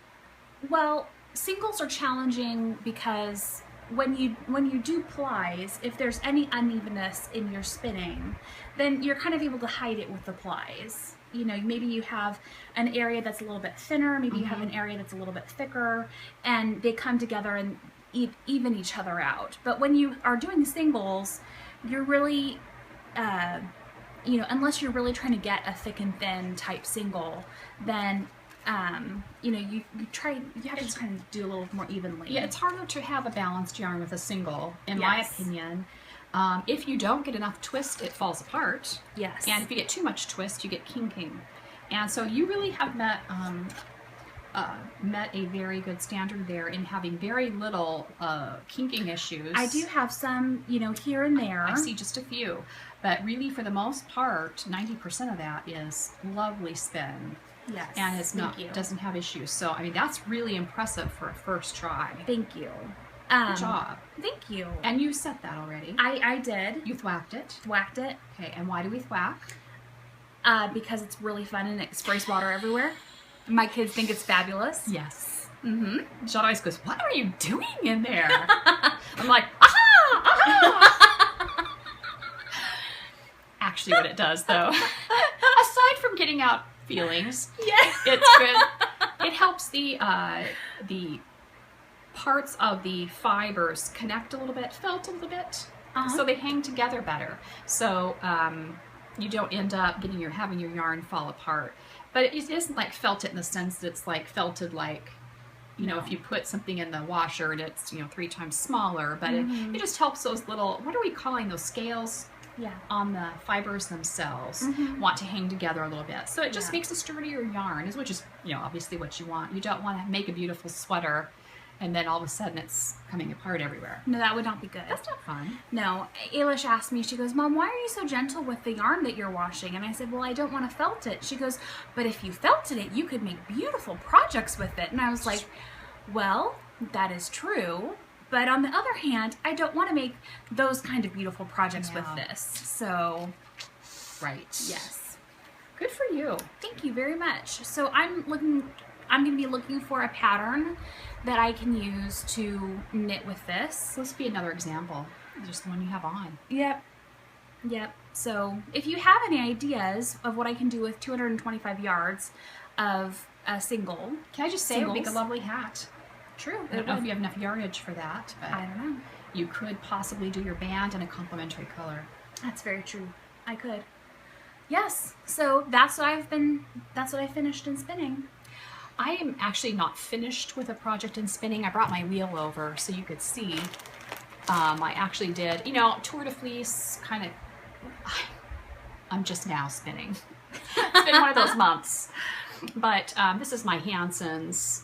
Well, singles are challenging because when you do plies, if there's any unevenness in your spinning, then you're kind of able to hide it with the plies. You know, maybe you have an area that's a little bit thinner, maybe you have an area that's a little bit thicker, and they come together and even each other out. But when you are doing singles, you're really, you know, unless you're really trying to get a thick and thin type single, then, you know, you have to kind of do a little more evenly. Yeah, it's harder to have a balanced yarn with a single, in my Yes. opinion. If you don't get enough twist, it falls apart. Yes. And if you get too much twist, you get kinking. And so you really have met a very good standard there in having very little kinking issues. I do have some, you know, here and there. I see just a few. But really, for the most part, 90% of that is lovely spin. Yes. And it's doesn't have issues. So, I mean, that's really impressive for a first try. Thank you. Good job. Thank you. And you set that already. I did. You thwacked it. Whacked it. Okay, and why do we thwack? Because it's really fun and it sprays water everywhere. My kids think it's fabulous. Yes. John always goes, "What are you doing in there?" I'm like, "Aha! Aha!" Actually, what it does, though, aside from getting out feelings, it's good. It helps the parts of the fibers connect a little bit, felt a little bit, so they hang together better. So you don't end up having your yarn fall apart. But it isn't like felted in the sense that it's like felted like, you know, if you put something in the washer and it's, you know, 3 times smaller. But it just helps those little, what are we calling those scales? Yeah. On the fibers themselves want to hang together a little bit. So it just makes a sturdier yarn, which is, you know, obviously what you want. You don't want to make a beautiful sweater and then all of a sudden it's coming apart everywhere. No, that would not be good. That's not fun. No. Ailish asked me, she goes, "Mom, why are you so gentle with the yarn that you're washing?" And I said, "Well, I don't want to felt it." She goes, "But if you felted it, you could make beautiful projects with it." And I was like, well, that is true. But on the other hand, I don't want to make those kind of beautiful projects with this. So, right. Yes. Good for you. Thank you very much. So I'm going to be looking for a pattern that I can use to knit with this. This will be another example. Just the one you have on. Yep. So if you have any ideas of what I can do with 225 yards of a single, can I just say it would make a lovely hat? True. I don't know if you have enough yardage for that, but I don't know. You could possibly do your band in a complementary color. That's very true. I could. Yes. So that's what I finished in spinning. I am actually not finished with a project in spinning. I brought my wheel over so you could see. I actually did, you know, Tour de Fleece kind of, I'm just now spinning. It's been one of those months. But this is my Hanson's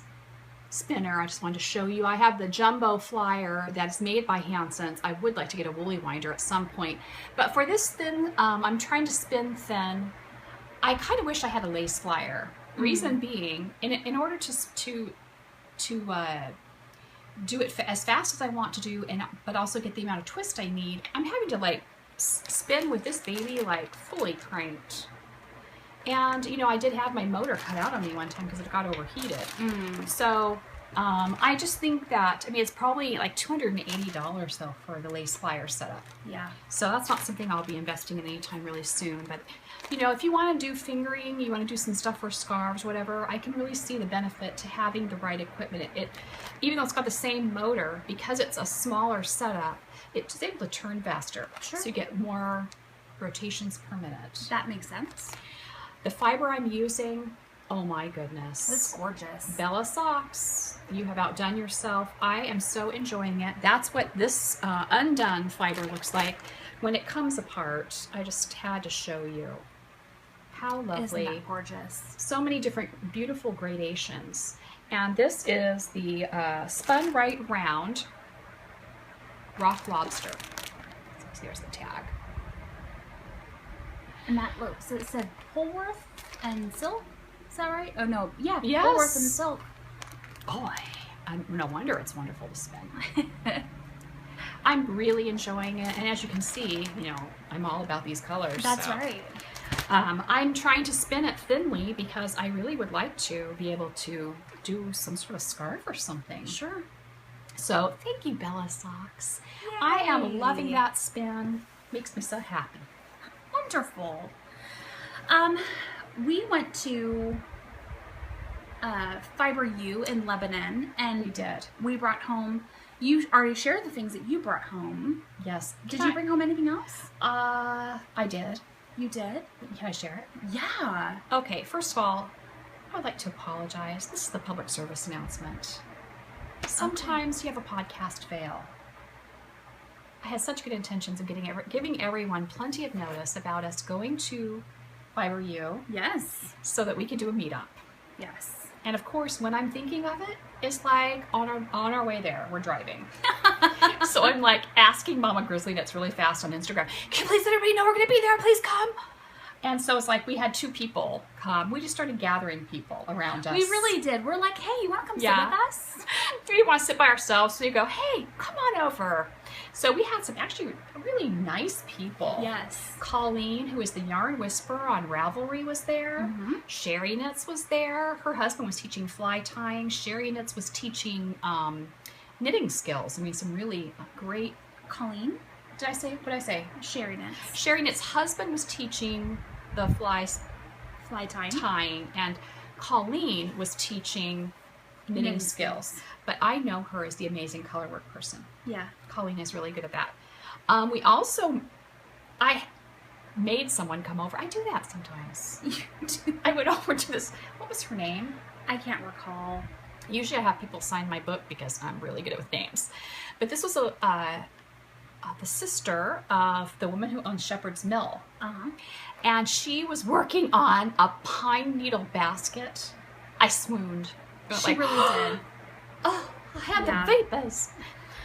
spinner. I just wanted to show you. I have the jumbo flyer that's made by Hanson's. I would like to get a woolly winder at some point. But for this thin, I'm trying to spin thin. I kind of wish I had a lace flyer. Reason being, in order to do it as fast as I want to do, but also get the amount of twist I need, I'm having to like spin with this baby like fully cranked. And you know, I did have my motor cut out on me one time because it got overheated. So I just think that, I mean, it's probably like $280 though for the lace flyer setup. Yeah. So that's not something I'll be investing in anytime really soon. But you know, if you want to do fingering, you want to do some stuff for scarves, whatever, I can really see the benefit to having the right equipment. It even though it's got the same motor, because it's a smaller setup, it's able to turn faster. Sure. So you get more rotations per minute. That makes sense. The fiber I'm using, oh my goodness. It's gorgeous. Bella Socks, you have outdone yourself. I am so enjoying it. That's what this undone fiber looks like when it comes apart. I just had to show you. How lovely. Isn't that gorgeous? So many different beautiful gradations. And this is the Spun Right Round Rock Lobster. So here's the tag. And that looks, so it said Polworth and Silk? Is that right? Oh no, yeah, Yes. Polworth and Silk. Boy, no wonder it's wonderful to spin. I'm really enjoying it, and as you can see, you know, I'm all about these colors. That's so. right. I'm trying to spin it thinly because I really would like to be able to do some sort of scarf or something. Sure. So thank you, Bella Socks. I am loving Yay. that spin. Makes me so happy. Wonderful. We went to Fiber U in Lebanon, and We did. we brought home. You already shared the things that you brought home. Yes. Did you bring home anything else? I did. You did? Can I share it? Yeah. Okay, first of all, I would like to apologize. This is the public service announcement. Sometimes you have a podcast fail. I had such good intentions of giving everyone plenty of notice about us going to Fiber U Yes. so that we could do a meetup. Yes. And of course, when I'm thinking of it, it's like on our way there, we're driving. So I'm like asking Mama Grizzly that's really fast on Instagram, can you please let everybody know we're going to be there? Please come. And so it's like we had 2 people come. We just started gathering people around us. We really did. We're like, hey, you want to come sit with us? We didn't want to sit by ourselves, so we go, hey, come on over. So we had some actually really nice people. Yes. Colleen, who is the yarn whisperer on Ravelry, was there. Mm-hmm. Sherry Knits was there. Her husband was teaching fly tying. Sherry Knits was teaching knitting skills. I mean, some really great. Colleen? Did I say? What did I say? Sherry Knits. Sherry Knits' husband was teaching the fly Fly tying. tying, and Colleen was teaching knitting skills. But I know her as the amazing colorwork person. Yeah. Colleen is really good at that. I made someone come over. I do that sometimes. I went over to this, what was her name? I can't recall. Usually I have people sign my book because I'm really good with names. But this was the sister of the woman who owns Shepherd's Mill. Uh-huh. And she was working on a pine needle basket. I swooned. She really did. Oh, I had Yeah. the vapors.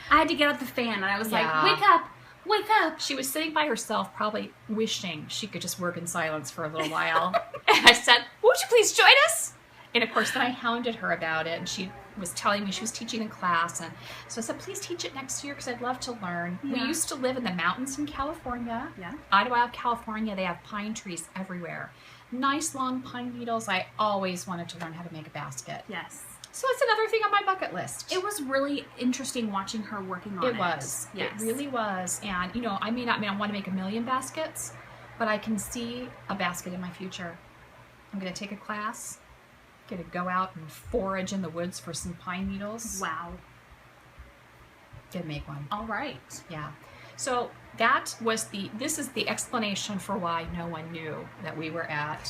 I had to get out the fan, and I was Yeah. like, wake up, wake up. She was sitting by herself, probably wishing she could just work in silence for a little while. And I said, won't you please join us? And of course, then I hounded her about it, and she was telling me she was teaching a class. And so I said, please teach it next year because I'd love to learn. Yeah. We used to live in the mountains in California. Yeah. Idlewild, California, they have pine trees everywhere. Nice long pine needles. I always wanted to learn how to make a basket. Yes. So it's another thing on my bucket list. It was really interesting watching her working on it. It was. Yes. It really was. And, you know, I may not want to make 1,000,000 baskets, but I can see a basket in my future. I'm going to take a class, going to go out and forage in the woods for some pine needles. Wow. Going to make one. All right. Yeah. So that was this is the explanation for why no one knew that we were at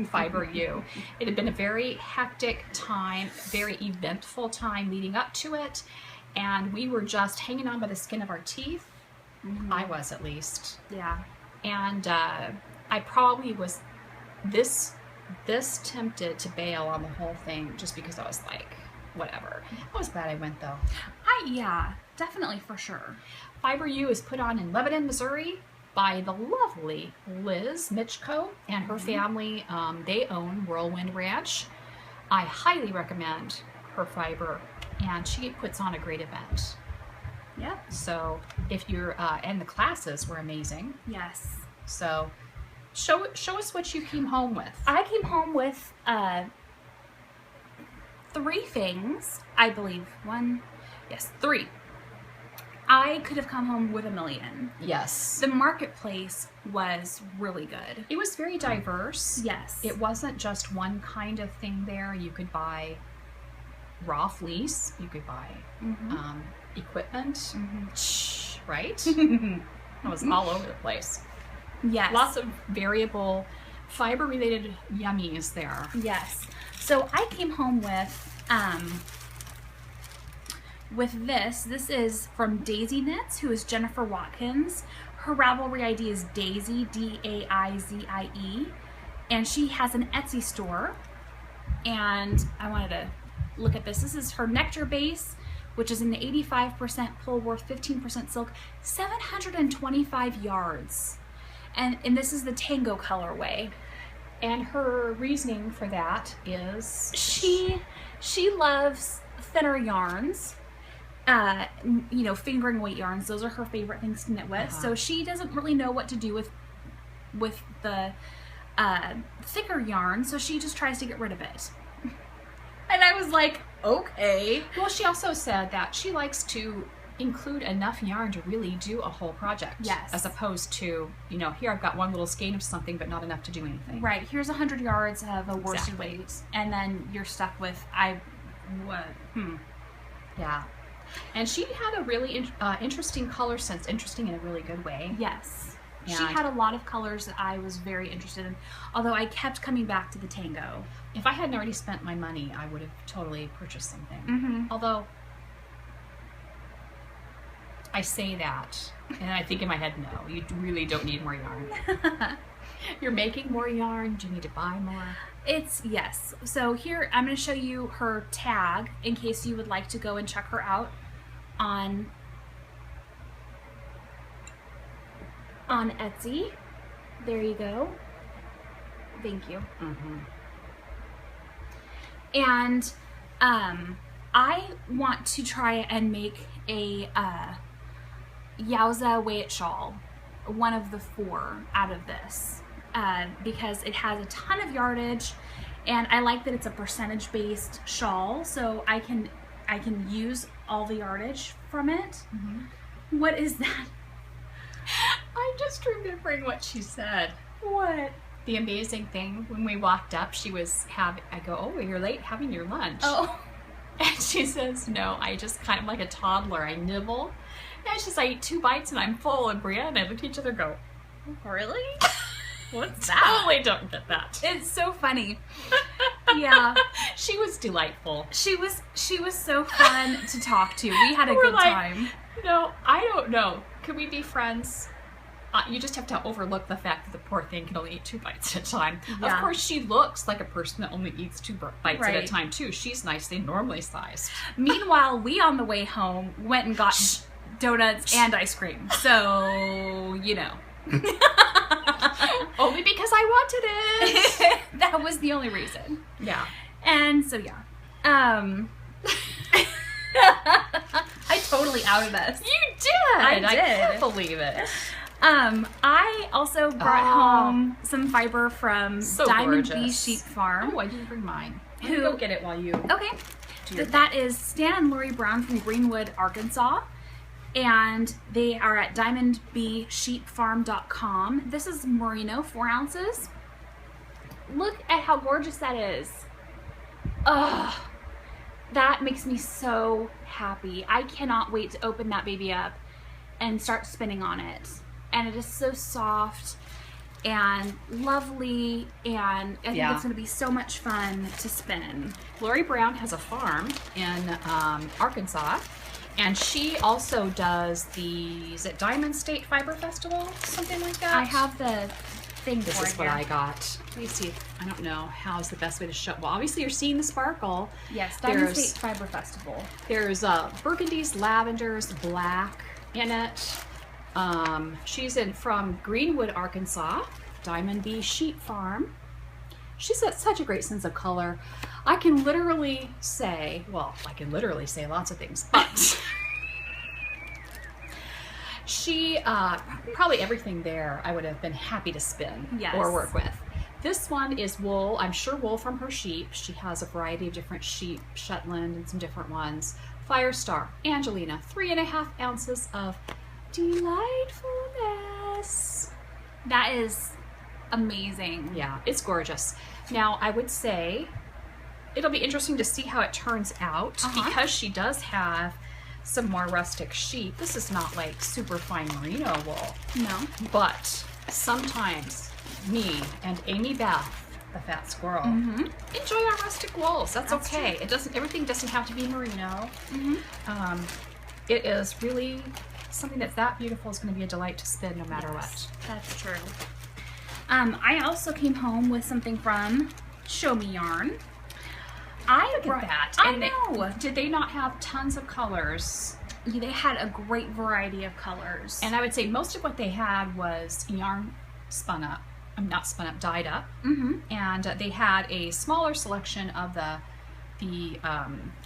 Fiber U. It had been a very hectic time, very eventful time leading up to it, and we were just hanging on by the skin of our teeth. Mm-hmm. I was, at least. Yeah. And I probably was this tempted to bail on the whole thing just because I was like, whatever. I was glad I went, though. Yeah, definitely for sure. Fiber U is put on in Lebanon, Missouri, by the lovely Liz Mitchko and her family. They own Whirlwind Ranch. I highly recommend her fiber, and she puts on a great event. Yeah. So if you're, and the classes were amazing. Yes. So show us what you came home with. I came home with 3 things, I believe. 3. I could have come home with 1 million. Yes. The marketplace was really good. It was very diverse. Yes. It wasn't just one kind of thing there. You could buy raw fleece. You could buy equipment. Right? It was all over the place. Yes. Lots of variable fiber-related yummies there. Yes. So I came home with this. This is from Daisy Knits, who is Jennifer Watkins. Her Ravelry ID is Daisy, D-A-I-Z-I-E. And she has an Etsy store. And I wanted to look at this. This is her nectar base, which is an 85% Pullworth, 15% silk, 725 yards. And this is the Tango colorway. And her reasoning for that is she loves thinner yarns. Fingering weight yarns. Those are her favorite things to knit with. So she doesn't really know what to do with the thicker yarn. So she just tries to get rid of it. And I was like, okay. Well, she also said that she likes to include enough yarn to really do a whole project. Yes. As opposed to, here I've got one little skein of something, but not enough to do anything. Right. Here's 100 yards of a worsted weight, and then you're stuck with Yeah. And she had a really interesting color sense, interesting in a really good way. Yes. And she had a lot of colors that I was very interested in, although I kept coming back to the Tango. If I hadn't already spent my money, I would have totally purchased something. Although, I say that, and I think in my head, no, you really don't need more yarn. You're making more yarn. Do you need to buy more? Yes. So here, I'm going to show you her tag in case you would like to go and check her out on Etsy. There you go. Thank you. And I want to try and make a Yowza weight shawl, one of the 4 out of this, because it has a ton of yardage, and I like that it's a percentage based shawl, so I can use all the yardage from it. What is that? I'm just remembering what she said. What? The amazing thing, when we walked up, she was I go, oh, you're late having your lunch. Oh. And she says, no, I just kind of like a toddler, I nibble. And she's, I eat 2 bites and I'm full. And Brianna and I look at each other and go, Really? What's that? Totally don't get that. It's so funny. Yeah. She was delightful. She was so fun to talk to. We had a good time. No, I don't know. Could we be friends? You just have to overlook the fact that the poor thing can only eat 2 bites at a time. Yeah. Of course, she looks like a person that only eats 2 bites at a Right. time, too. She's nicely normally sized. Meanwhile, we on the way home went and got donuts and ice cream. So, Only because I wanted it. That was the only reason. Yeah. And so, yeah. I totally outed us. You did. I did. I can't believe it. I also brought home some fiber from So Diamond Bee gorgeous. Sheep Farm. Oh, I didn't bring mine. Who- Go get it while you. Okay. That is Stan and Lori Brown from Greenwood, Arkansas. And they are at diamondbeesheepfarm.com. This is merino, 4 ounces. Look at how gorgeous that is. Ugh. That makes me so happy. I cannot wait to open that baby up and start spinning on it. And it is so soft and lovely, and I think it's going to be so much fun to spin. Lori Brown has a farm in Arkansas, and she also does is it Diamond State Fiber Festival, something like that? I have the thing This for is it what here. I got. Let me see. I don't know how's the best way to show. Well, obviously you're seeing the sparkle. Yes, Diamond State Fiber Festival. There's burgundies, lavenders, black in it. She's from Greenwood, Arkansas, Diamond Bee Sheep Farm. She's got such a great sense of color. I can literally say lots of things, but she, probably everything there I would have been happy to spin or work with. This one is wool, I'm sure wool from her sheep. She has a variety of different sheep, Shetland and some different ones. Firestar, Angelina, 3.5 ounces of delightfulness. That is amazing. Yeah, it's gorgeous. Now, I would say it'll be interesting to see how it turns out because she does have some more rustic sheep. This is not like super fine merino wool. No. But sometimes me and Amy Beth, the fat squirrel, enjoy our rustic wools. That's okay. True. Everything doesn't have to be merino. It is really something that's that beautiful is going to be a delight to spin no matter what. That's true. I also came home with something from Show Me Yarn. Look at that. I know. Did they not have tons of colors? Yeah, they had a great variety of colors. And I would say most of what they had was yarn spun up. Not spun up, dyed up. And they had a smaller selection of the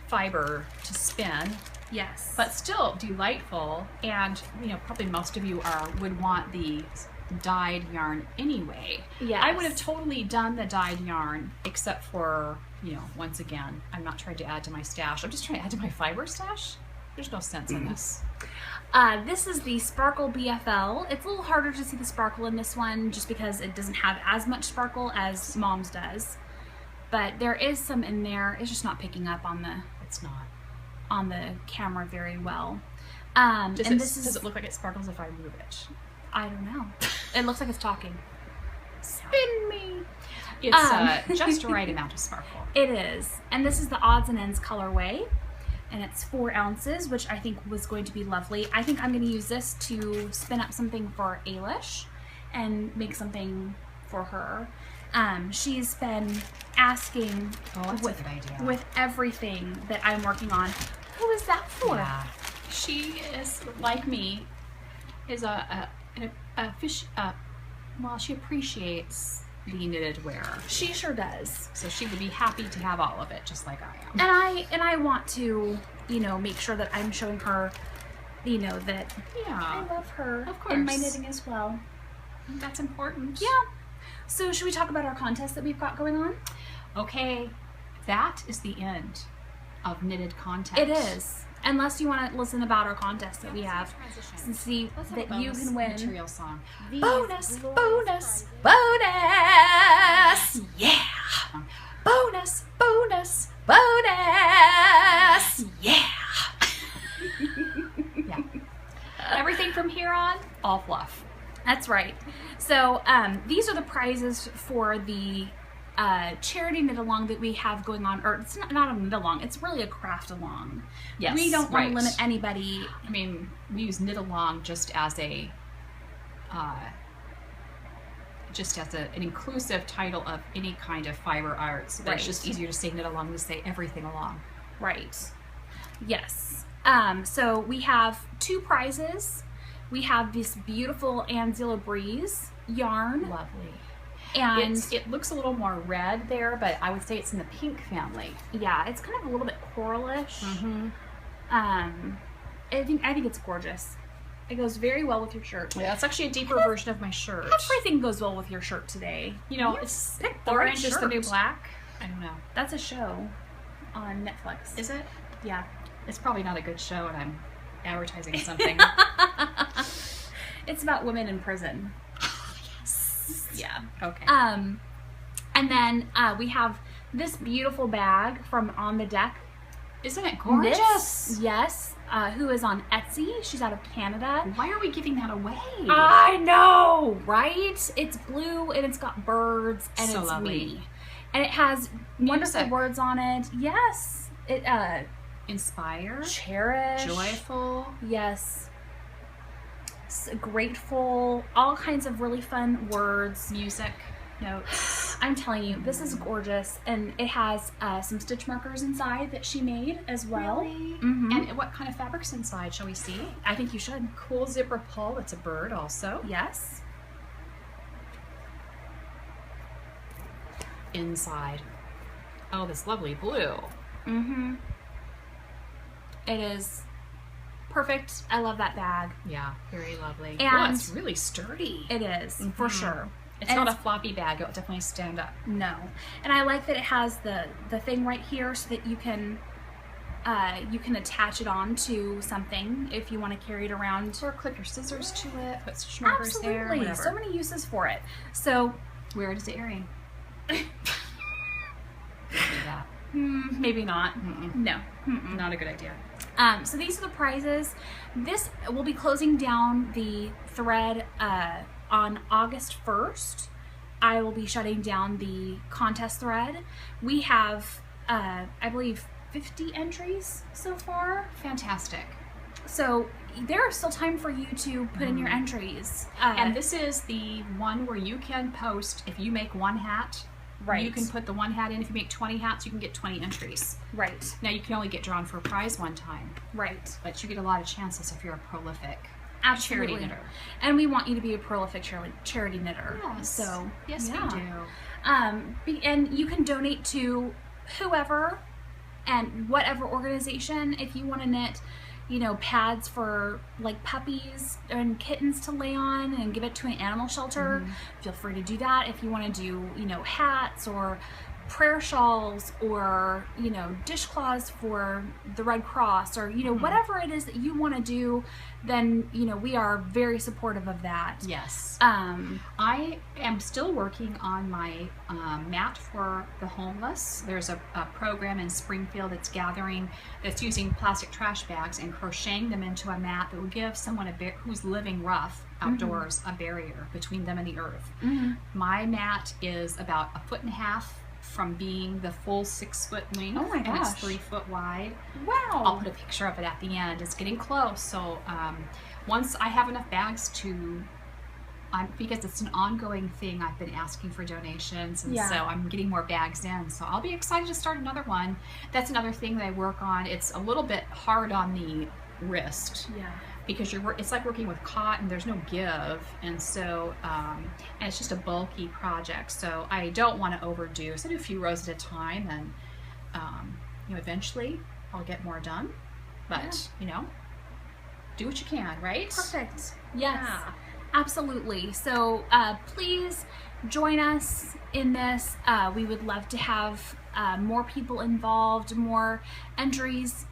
fiber to spin. Yes. But still delightful. And probably most of you would want the dyed yarn anyway. Yes. I would have totally done the dyed yarn, except for, once again, I'm not trying to add to my stash. I'm just trying to add to my fiber stash. There's no sense in this. This is the Sparkle BFL. It's a little harder to see the sparkle in this one just because it doesn't have as much sparkle as Mom's does. But there is some in there. It's just not picking up on the camera very well. Does it look like it sparkles if I move it? I don't know. It looks like it's talking. Spin me. It's just the right amount of sparkle. It is. And this is the Odds and Ends colorway. And it's 4 ounces, which I think was going to be lovely. I think I'm going to use this to spin up something for Ailish and make something for her. She's been asking with everything that I'm working on. Who is that for? Yeah. She is, like me, is a fish. Well, she appreciates the knitted wear. She sure does. So she would be happy to have all of it, just like I am. And I want to, make sure that I'm showing her, that I love her of course. in my knitting as well. That's important. Yeah. So should we talk about our contest that we've got going on? Okay, that is the end of knitted content. It is. Unless you want to listen about our contest that we have and see that you can win. Material song. Bonus, bonus, bonus! Yeah! Bonus, bonus, bonus! Yeah! Yeah. Everything from here on, all fluff. That's right. So these are the prizes for the charity knit along that we have going on, or it's not a knit along, it's really a craft along. Yes, we don't want to limit anybody. I mean, we use knit along just as an inclusive title of any kind of fiber arts. But it's just easier to say knit along than to say everything along. Right. Yes. So we have 2 prizes. We have this beautiful Anzilla Breeze yarn. Lovely. And it looks a little more red there, but I would say it's in the pink family. Yeah, it's kind of a little bit coralish. I think it's gorgeous. It goes very well with your shirt. Yeah, it's actually a deeper version of my shirt. Everything goes well with your shirt today. It's Orange is the New Black. I don't know. That's a show on Netflix. Is it? Yeah. It's probably not a good show, and I'm advertising something. It's about women in prison. Yeah. Okay. And then we have this beautiful bag from On the Deck. Isn't it gorgeous? Knits, yes. Who is on Etsy. She's out of Canada. Why are we giving that away? I know, right? It's blue and it's got birds and so it's lovely. me. And it has wonderful words on it. Yes. It inspire, cherish, joyful. Yes. Grateful, all kinds of really fun words. Music. notes. I'm telling you, this is gorgeous, and it has some stitch markers inside that she made as well. Really? Mm-hmm. And what kind of fabric's inside? Shall we see? I think you should. Cool zipper pull. It's a bird also. Yes. Inside. Oh, this lovely blue. Mm-hmm. It is perfect. I love that bag. Yeah, very lovely. And it's really sturdy. It is, for sure. It's And not a floppy bag. It'll definitely stand up. No. And I like that it has the thing right here so that you can attach it on to something if you want to carry it around. Or clip your scissors to it, put stitch markers there, Absolutely. whatever. So many uses for it. So, Where does the earring? Yeah. maybe not. No. Not a good idea. So these are the prizes. This will be closing down the thread on August 1st. I will be shutting down the contest thread. We have, I believe, 50 entries so far. Fantastic. So there is still time for you to put in your entries. And this is the one where you can post, if you make one hat, Right. you can put the one hat in. If you make 20 hats, you can get 20 entries. Right. Now, you can only get drawn for a prize one time, Right. but you get a lot of chances if you're a prolific Absolutely. charity knitter. And we want you to be a prolific charity knitter. Yes. So, Yes, yeah. we do. And you can donate to whoever and whatever organization if you want to knit, you know, pads for like puppies and kittens to lay on and give it to an animal shelter. Feel free to do that. If you want to do, you know, hats or prayer shawls or, you know, dishcloths for the Red Cross or, you know, whatever it is that you want to do, then, you know, we are very supportive of that. Yes. I am still working on my mat for the homeless. There's a program in Springfield that's using plastic trash bags and crocheting them into a mat that will give someone who's living rough outdoors a barrier between them and the earth. My mat is about 1.5 feet from being the full 6 foot length. Oh my And it's gosh. 3 foot wide. Wow. I'll put a picture of it at the end. It's getting close. So once I have enough bags because it's an ongoing thing, I've been asking for donations, and so I'm getting more bags in. So I'll be excited to start another one. That's another thing that I work on. It's a little bit hard on the wrist. Yeah. Because it's like working with cotton, there's no give, and so and it's just a bulky project, so I don't want to overdo. So I do a few rows at a time, and you know, eventually I'll get more done. But you know, do what you can, right? Perfect. Yes. Yeah. Absolutely. So please join us in this. We would love to have more people involved, more entries.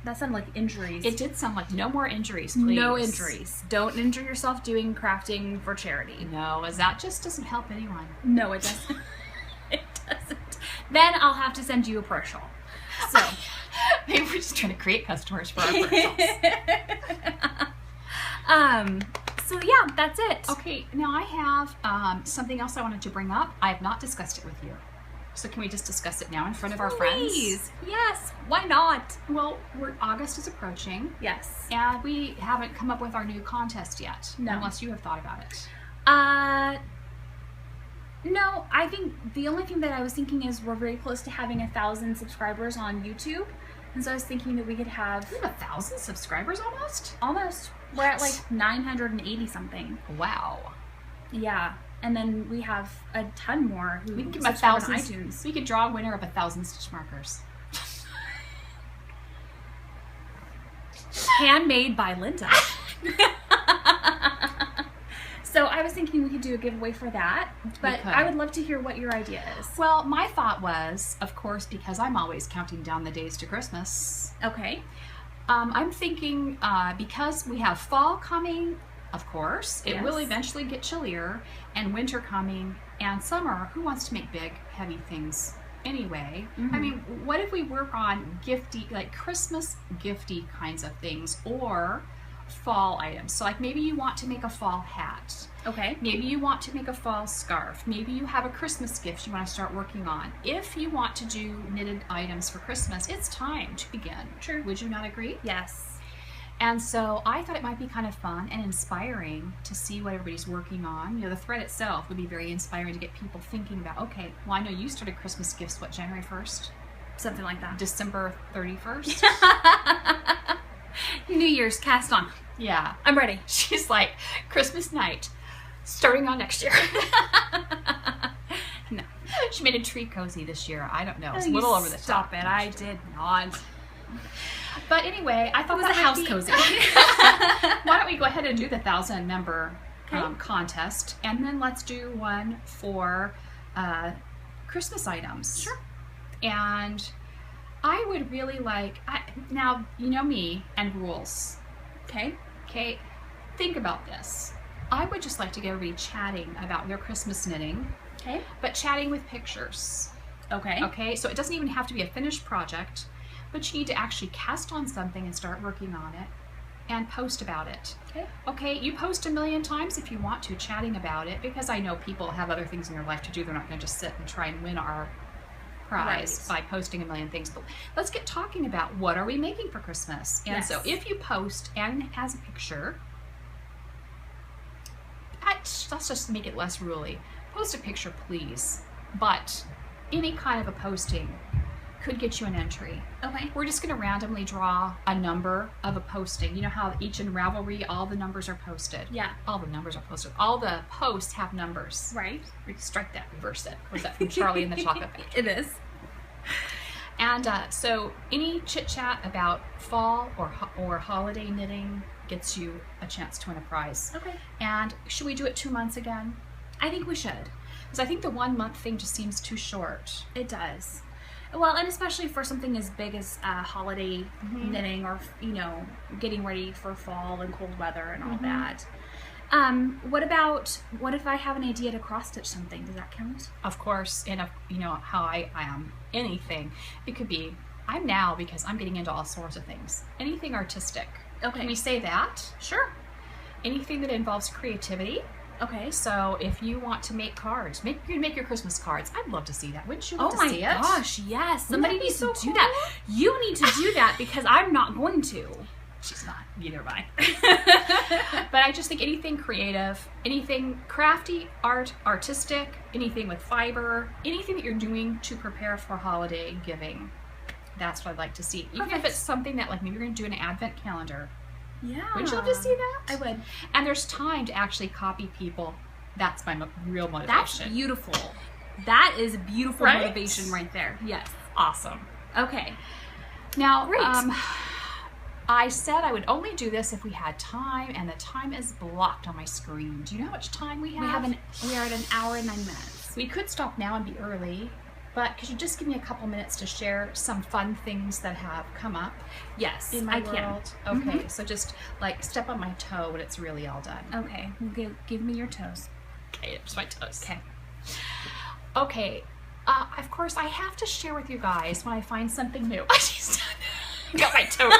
That sounded like injuries. It did sound like no more injuries, please. No injuries. Don't injure yourself doing crafting for charity. No, as that just doesn't help anyone. No, it doesn't. It doesn't. Then I'll have to send you a prayer shawl. So maybe we're just trying to create customers for our personals. So yeah, that's it. Okay, now I have something else I wanted to bring up. I have not discussed it with you. So can we just discuss it now in front of our friends? Please. Yes. Why not? Well, August is approaching. Yes. And we haven't come up with our new contest yet. No. Unless you have thought about it. No, I think the only thing that I was thinking is we're very close to having 1,000 subscribers on YouTube. And so I was thinking that we could have... We have 1,000 subscribers almost? Almost. We're at like 980 something. Wow. Yeah. And then we have a ton more who We can give subscribe 1,000. on iTunes. We could draw a winner of 1,000 stitch markers. Handmade by Linda. So I was thinking we could do a giveaway for that, but I would love to hear what your idea is. Well, my thought was, of course, because I'm always counting down the days to Christmas. Okay. I'm thinking because we have fall coming, of course, it will Yes. eventually get chillier, and winter coming, and summer. Who wants to make big, heavy things anyway? I mean, what if we work on gifty, like Christmas gifty kinds of things, or fall items? So like maybe you want to make a fall hat. Okay. Maybe you want to make a fall scarf. Maybe you have a Christmas gift you want to start working on. If you want to do knitted items for Christmas, it's time to begin. True. Would you not agree? Yes. And so I thought it might be kind of fun and inspiring to see what everybody's working on. You know, the thread itself would be very inspiring to get people thinking about, okay, well, I know you started Christmas gifts, what, January 1st? Something like that. December 31st? New Year's cast on. Yeah. I'm ready. She's like, Christmas night, starting on next year. No. She made a tree cozy this year. I don't know. It's a little over the top. Stop it. I did not. But anyway, I thought It was a house cozy. Why don't we go ahead and do the 1,000 member Okay. contest, and then let's do one for Christmas items. Sure. And I would really like, now, you know me and rules. Okay. Okay, think about this. I would just like to get everybody chatting about their Christmas knitting, Okay. but chatting with pictures. Okay. Okay, so it doesn't even have to be a finished project, but you need to actually cast on something and start working on it and post about it. Okay. Okay, you post 1,000,000 times if you want to, chatting about it, because I know people have other things in their life to do. They're not going to just sit and try and win our prize by posting 1,000,000 things. But let's get talking about what are we making for Christmas. And so if you post and it has a picture, let's just make it less ruly. Post a picture, please. But any kind of a posting could get you an entry. Okay. We're just going to randomly draw a number of a posting. You know how each in Ravelry, all the numbers are posted? Yeah. All the numbers are posted. All the posts have numbers. Right. Strike that, reverse it. Was that from Charlie and the Chocolate Factory? It is. And so any chit chat about fall or holiday knitting gets you a chance to win a prize. Okay. And should we do it 2 months again? I think we should. Because I think the 1 month thing just seems too short. It does. Well, and especially for something as big as holiday knitting, or, you know, getting ready for fall and cold weather and all that. What if I have an idea to cross stitch something? Does that count? Of course, and you know how I am. Anything. It could be, I'm now, because I'm getting into all sorts of things. Anything artistic. Okay. Can we say that? Sure. Anything that involves creativity. Okay. So if you want to make cards, make your Christmas cards. I'd love to see that. Wouldn't you Oh love to my see it? gosh, yes. Somebody that be needs so to do cool? that. You need to do that because I'm not going to. She's not. Neither am I. But I just think anything creative, anything crafty, artistic, anything with fiber, anything that you're doing to prepare for holiday giving. That's what I'd like to see. Even if Perfect. it's something that, like, maybe you're going to do an advent calendar. Yeah. Wouldn't you love to see that? I would. And there's time to actually copy people. That's my real motivation. That's beautiful. That is beautiful Right? motivation right there. Yes. Awesome. Okay. Now, Great. I said I would only do this if we had time, and the time is blocked on my screen. Do you know how much time we have? We are at an hour and 9 minutes. We could stop now and be early, but could you just give me a couple minutes to share some fun things that have come up Yes, in my I can. world? Okay, so just like step on my toe when it's really all done. Okay. Give me your toes. Okay, it's my toes. Okay. Okay. Of course, I have to share with you guys when I find something new. I just got my toe.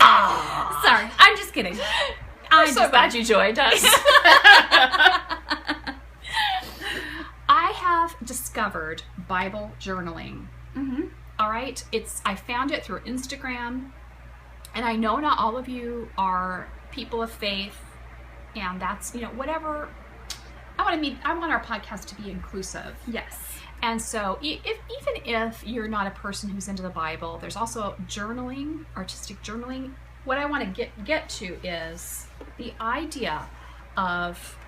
Sorry, I'm just kidding. I'm so glad you joined us. I have discovered Bible journaling. All right, I found it through Instagram, and I know not all of you are people of faith, and that's, you know, whatever. I want our podcast to be inclusive. Yes. And so even if you're not a person who's into the Bible, there's also journaling, artistic journaling. What I want to get to is the idea of,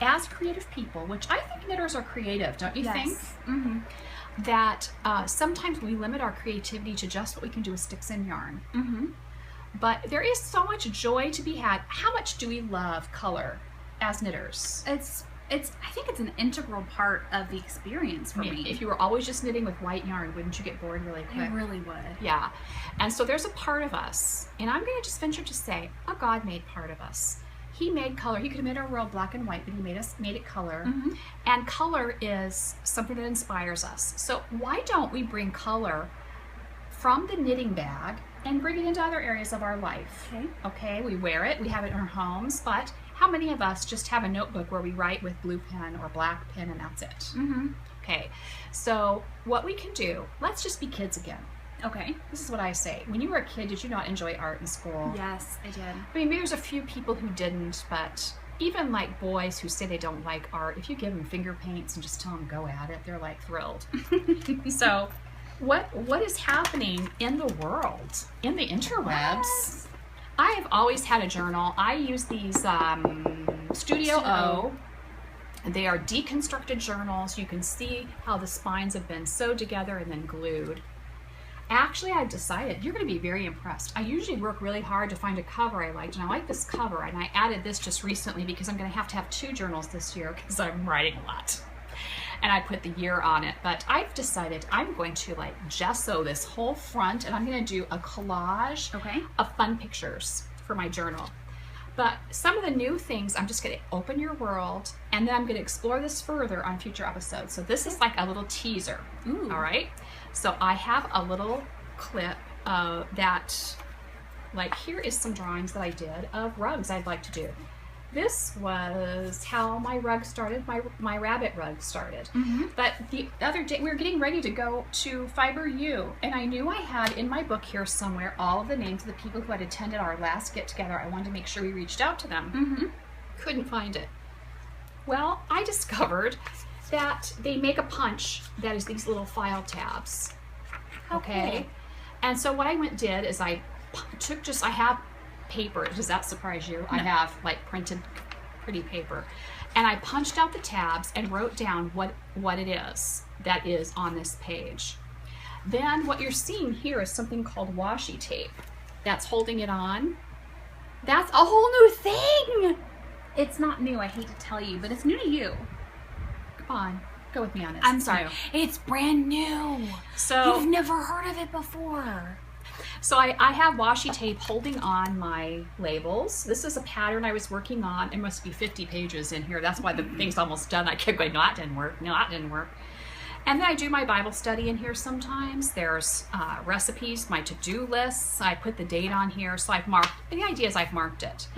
as creative people, which I think knitters are creative, don't you think? Mm-hmm. That sometimes we limit our creativity to just what we can do with sticks and yarn. Mm-hmm. But there is so much joy to be had. How much do we love color as knitters? I think it's an integral part of the experience for me. If you were always just knitting with white yarn, wouldn't you get bored really quick? I really would. Yeah. And so there's a part of us, and I'm going to just venture to say, a God-made part of us. He made color. He could have made our world black and white, but he made it color. Mm-hmm. And color is something that inspires us. So why don't we bring color from the knitting bag and bring it into other areas of our life? Okay, we wear it, we have it in our homes, but how many of us just have a notebook where we write with blue pen or black pen and that's it? Mm-hmm. Okay, so what we can do, let's just be kids again. Okay. This is what I say. When you were a kid, did you not enjoy art in school? Yes, I did. I mean, maybe there's a few people who didn't, but even like boys who say they don't like art, if you give them finger paints and just tell them go at it, they're like thrilled. So what is happening in the world, in the interwebs? What? I have always had a journal. I use these Studio O. They are deconstructed journals. You can see how the spines have been sewed together and then glued. Actually, I've decided, you're going to be very impressed. I usually work really hard to find a cover I liked, and I like this cover, and I added this just recently because I'm going to have 2 journals this year because I'm writing a lot. And I put the year on it, but I've decided I'm going to like gesso this whole front, and I'm going to do a collage of fun pictures for my journal. But some of the new things, I'm just going to open your world, and then I'm going to explore this further on future episodes. So this is like a little teaser. Ooh. All right. So I have a little clip that, like, here is some drawings that I did of rugs I'd like to do. This was how my rug started, my rabbit rug started. But the other day, we were getting ready to go to Fiber U, and I knew I had in my book here somewhere all of the names of the people who had attended our last get-together. I wanted to make sure we reached out to them. Couldn't find it. Well, I discovered that they make a punch that is these little file tabs. Okay. And so what I did is I have paper. Does that surprise you? No. I have like printed pretty paper, and I punched out the tabs and wrote down what it is that is on this page. Then what you're seeing here is something called washi tape that's holding it on. That's a whole new thing. It's not new, I hate to tell you, but it's new to you. Come on, go with me on this. I'm sorry. It's brand new. So you've never heard of it before. So I have washi tape holding on my labels. This is a pattern I was working on. It must be 50 pages in here. That's why the thing's almost done. I kept going, no, it didn't work. No, it didn't work. And then I do my Bible study in here sometimes. There's recipes, my to-do lists. I put the date on here. So I've marked, the idea is I've marked it.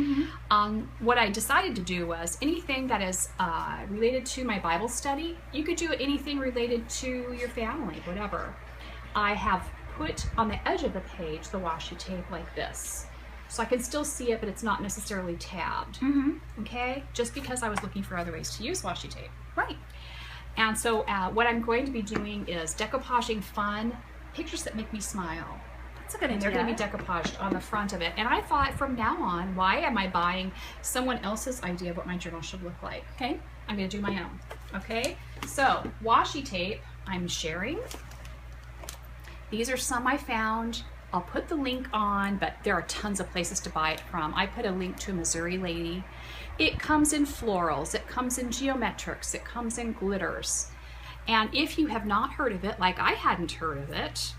What I decided to do was anything that is related to my Bible study, you could do anything related to your family, whatever. I have put on the edge of the page the washi tape like this. So I can still see it, but it's not necessarily tabbed. Okay? Just because I was looking for other ways to use washi tape. Right. And so what I'm going to be doing is decoupaging fun pictures that make me smile. That's a good idea. And they're going to be decoupaged on the front of it. And I thought from now on, why am I buying someone else's idea of what my journal should look like? Okay? I'm going to do my own. Okay? So washi tape, I'm sharing. These are some I found. I'll put the link on, but there are tons of places to buy it from. I put a link to a Missouri lady. It comes in florals, it comes in geometrics, it comes in glitters. And if you have not heard of it, like I hadn't heard of it,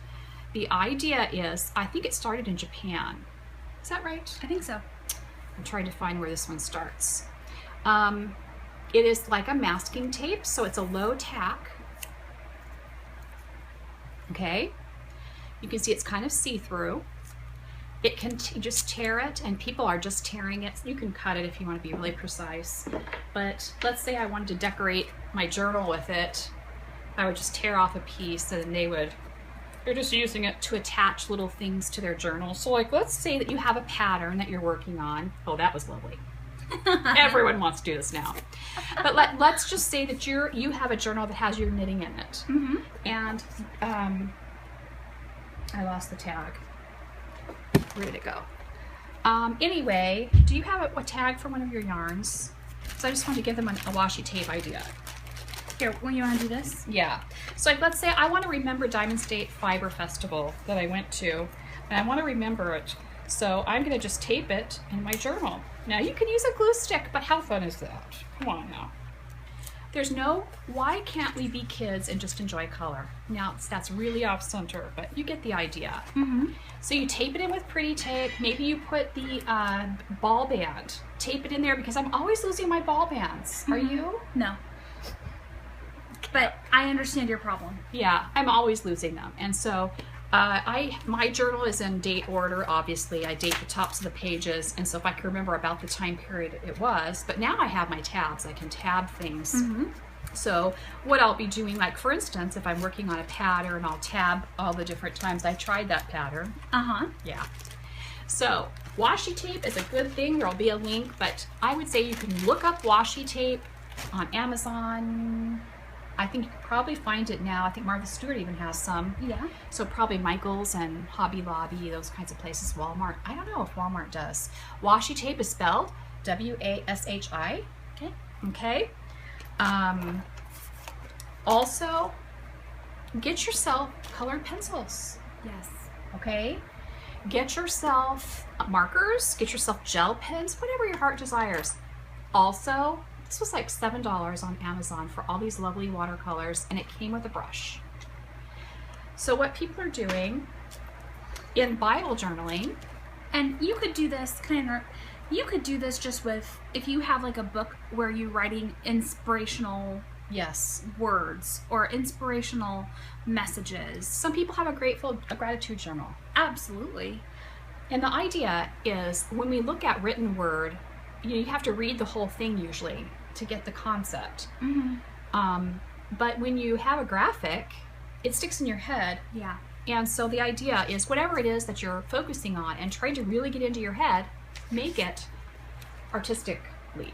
the idea is, I think it started in Japan. Is that right? I think so. I'm trying to find where this one starts. It is like a masking tape, so it's a low tack. Okay? You can see it's kind of see-through. It can just tear it, and people are just tearing it. You can cut it if you want to be really precise. But let's say I wanted to decorate my journal with it. I would just tear off a piece, and they're just using it to attach little things to their journal. So like, let's say that you have a pattern that you're working on. Oh, that was lovely. Everyone wants to do this now. But let's just say that you have a journal that has your knitting in it. And I lost the tag. Where did it go? Anyway, do you have a tag for one of your yarns? So I just wanted to give them a washi tape idea. Here, well, you want to do this? Yeah. So let's say I want to remember Diamond State Fiber Festival that I went to, and I want to remember it. So I'm going to just tape it in my journal. Now you can use a glue stick, but how fun is that? Come on now. Why can't we be kids and just enjoy color? Now, that's really off center, but you get the idea. So you tape it in with pretty tape. Maybe you put the ball band. Tape it in there because I'm always losing my ball bands. Are you? No. But I understand your problem. Yeah, I'm always losing them. And so my journal is in date order, obviously. I date the tops of the pages, and so if I can remember about the time period it was, but now I have my tabs. I can tab things. So what I'll be doing, like for instance, if I'm working on a pattern, I'll tab all the different times I tried that pattern. Yeah. So washi tape is a good thing. There'll be a link, but I would say you can look up washi tape on Amazon. I think you can probably find it now. I think Martha Stewart even has some. Yeah. So probably Michael's and Hobby Lobby, those kinds of places. Walmart. I don't know if Walmart does. Washi tape is spelled W-A-S-H-I. Okay. Okay. Also, get yourself colored pencils. Yes. Okay. Get yourself markers. Get yourself gel pens. Whatever your heart desires. Also, this was like $7 on Amazon for all these lovely watercolors, and it came with a brush. So what people are doing in Bible journaling, and you could do this you could do this just with, if you have like a book where you're writing inspirational yes, words or inspirational messages. some people have a gratitude journal. Absolutely. And the idea is when we look at written word, you have to read the whole thing usually to get the concept. But when you have a graphic, it sticks in your head. Yeah. And so the idea is whatever it is that you're focusing on and trying to really get into your head, make it artistically.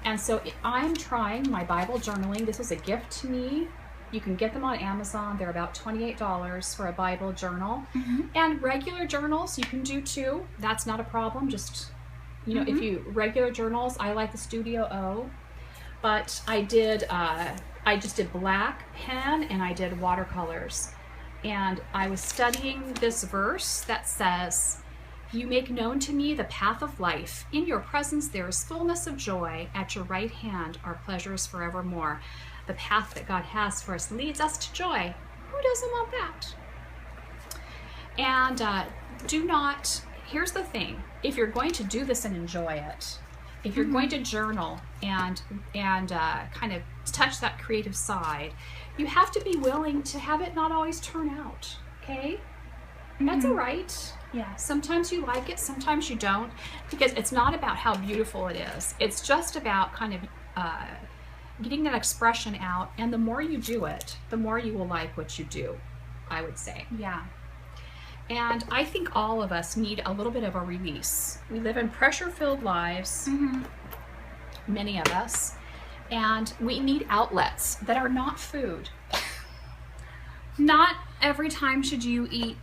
And so I'm trying my Bible journaling. This was a gift to me. You can get them on Amazon. They're about $28 for a Bible journal. And regular journals you can do too. That's not a problem. Just, you know, if you regular journals, I like the Studio O. But I just did black pen and I did watercolors. And I was studying this verse that says, "You make known to me the path of life. In your presence there is fullness of joy. At your right hand are pleasures forevermore." The path that God has for us leads us to joy. Who doesn't want that? And here's the thing, if you're going to do this and enjoy it, if you're going to journal and kind of touch that creative side, you have to be willing to have it not always turn out, okay? That's all right. Yeah. Sometimes you like it, sometimes you don't, because it's not about how beautiful it is. It's just about kind of getting that expression out, and the more you do it, the more you will like what you do, I would say. Yeah. And I think all of us need a little bit of a release. We live in pressure-filled lives, many of us, and we need outlets that are not food. Not every time should you eat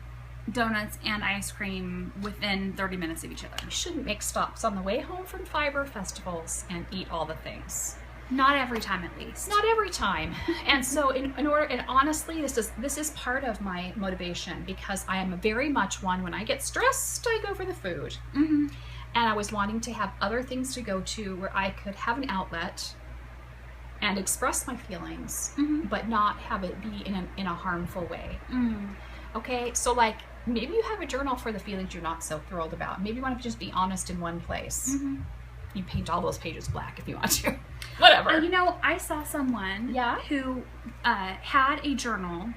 donuts and ice cream within 30 minutes of each other. You shouldn't make stops on the way home from fiber festivals and eat all the things. Not every time, at least. Not every time. And so in order, and honestly, this is part of my motivation, because I am very much one, when I get stressed, I go for the food. And I was wanting to have other things to go to where I could have an outlet and express my feelings, but not have it be in a harmful way. Okay, so like maybe you have a journal for the feelings you're not so thrilled about. Maybe you want to just be honest in one place. You paint all those pages black if you want to. Whatever. You know, I saw someone who had a journal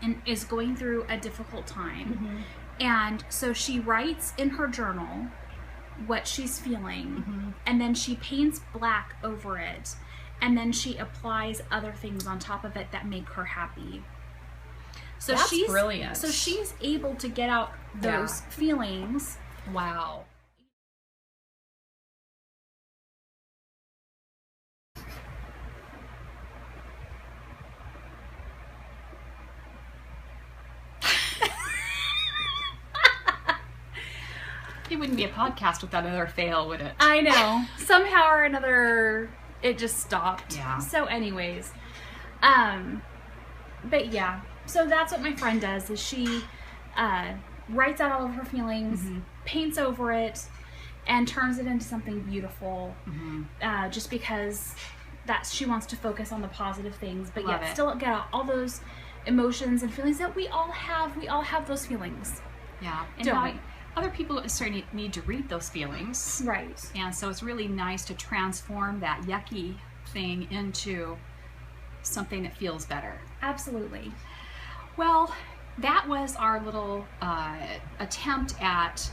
and is going through a difficult time. And so she writes in her journal what she's feeling, and then she paints black over it, and then she applies other things on top of it that make her happy. So That's brilliant. So she's able to get out those feelings. Wow. It wouldn't be a podcast without another fail, would it? I know. Somehow or another, it just stopped. Yeah. So anyways, but yeah. So that's what my friend does, is she writes out all of her feelings, paints over it, and turns it into something beautiful, just because she wants to focus on the positive things, but yet still get out all those emotions and feelings that we all have. We all have those feelings. Yeah. And Don't we? Other people certainly need to read those feelings. Right. And so it's really nice to transform that yucky thing into something that feels better. Absolutely. Well, that was our little attempt at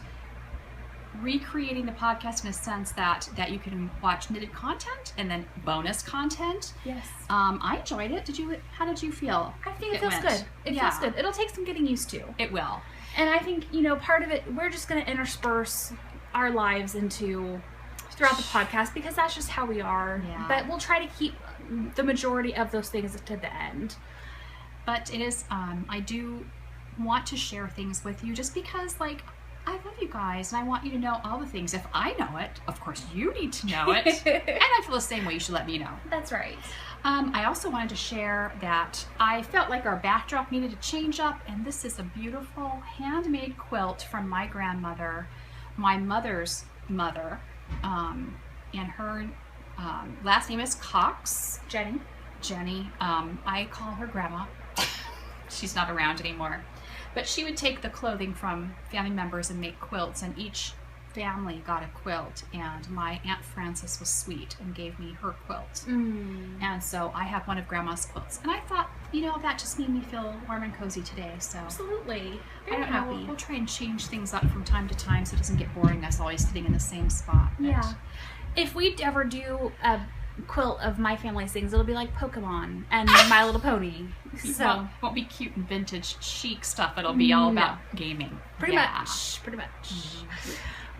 recreating the podcast in a sense that you can watch knitted content and then bonus content. Yes. I enjoyed it. How did you feel? I think it feels good. It feels good. It'll take some getting used to. It will. And I think, part of it, we're just going to intersperse our lives throughout the podcast because that's just how we are. Yeah. But we'll try to keep the majority of those things to the end. But it is, I do want to share things with you just because, like, I love you guys and I want you to know all the things. If I know it, of course you need to know it. And I feel the same way. You should let me know. That's right. I also wanted to share that I felt like our backdrop needed to change up, and this is a beautiful handmade quilt from my grandmother, my mother's mother, and her last name is Cox. Jenny. I call her Grandma. She's not around anymore. But she would take the clothing from family members and make quilts, and each family got a quilt, and my Aunt Frances was sweet and gave me her quilt. And so I have one of Grandma's quilts, and I thought, that just made me feel warm and cozy today. So Absolutely. I don't know, we'll try and change things up from time to time so it doesn't get boring us always sitting in the same spot. Yeah. If we ever do a quilt of my family's things, it'll be like Pokemon and My Little Pony. So it won't be cute and vintage chic stuff. It'll be all about gaming. Pretty much.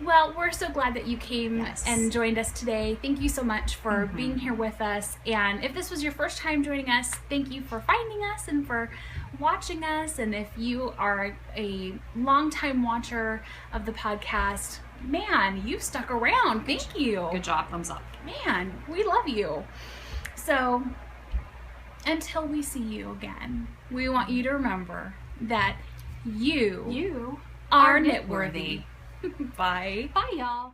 Well, we're so glad that you came and joined us today. Thank you so much for being here with us. And if this was your first time joining us, thank you for finding us and for watching us. And if you are a longtime watcher of the podcast, man, you stuck around. Thank you. Good job. Thumbs up. Man, we love you. So, until we see you again, we want you to remember that you are knitworthy. Bye. Bye, y'all.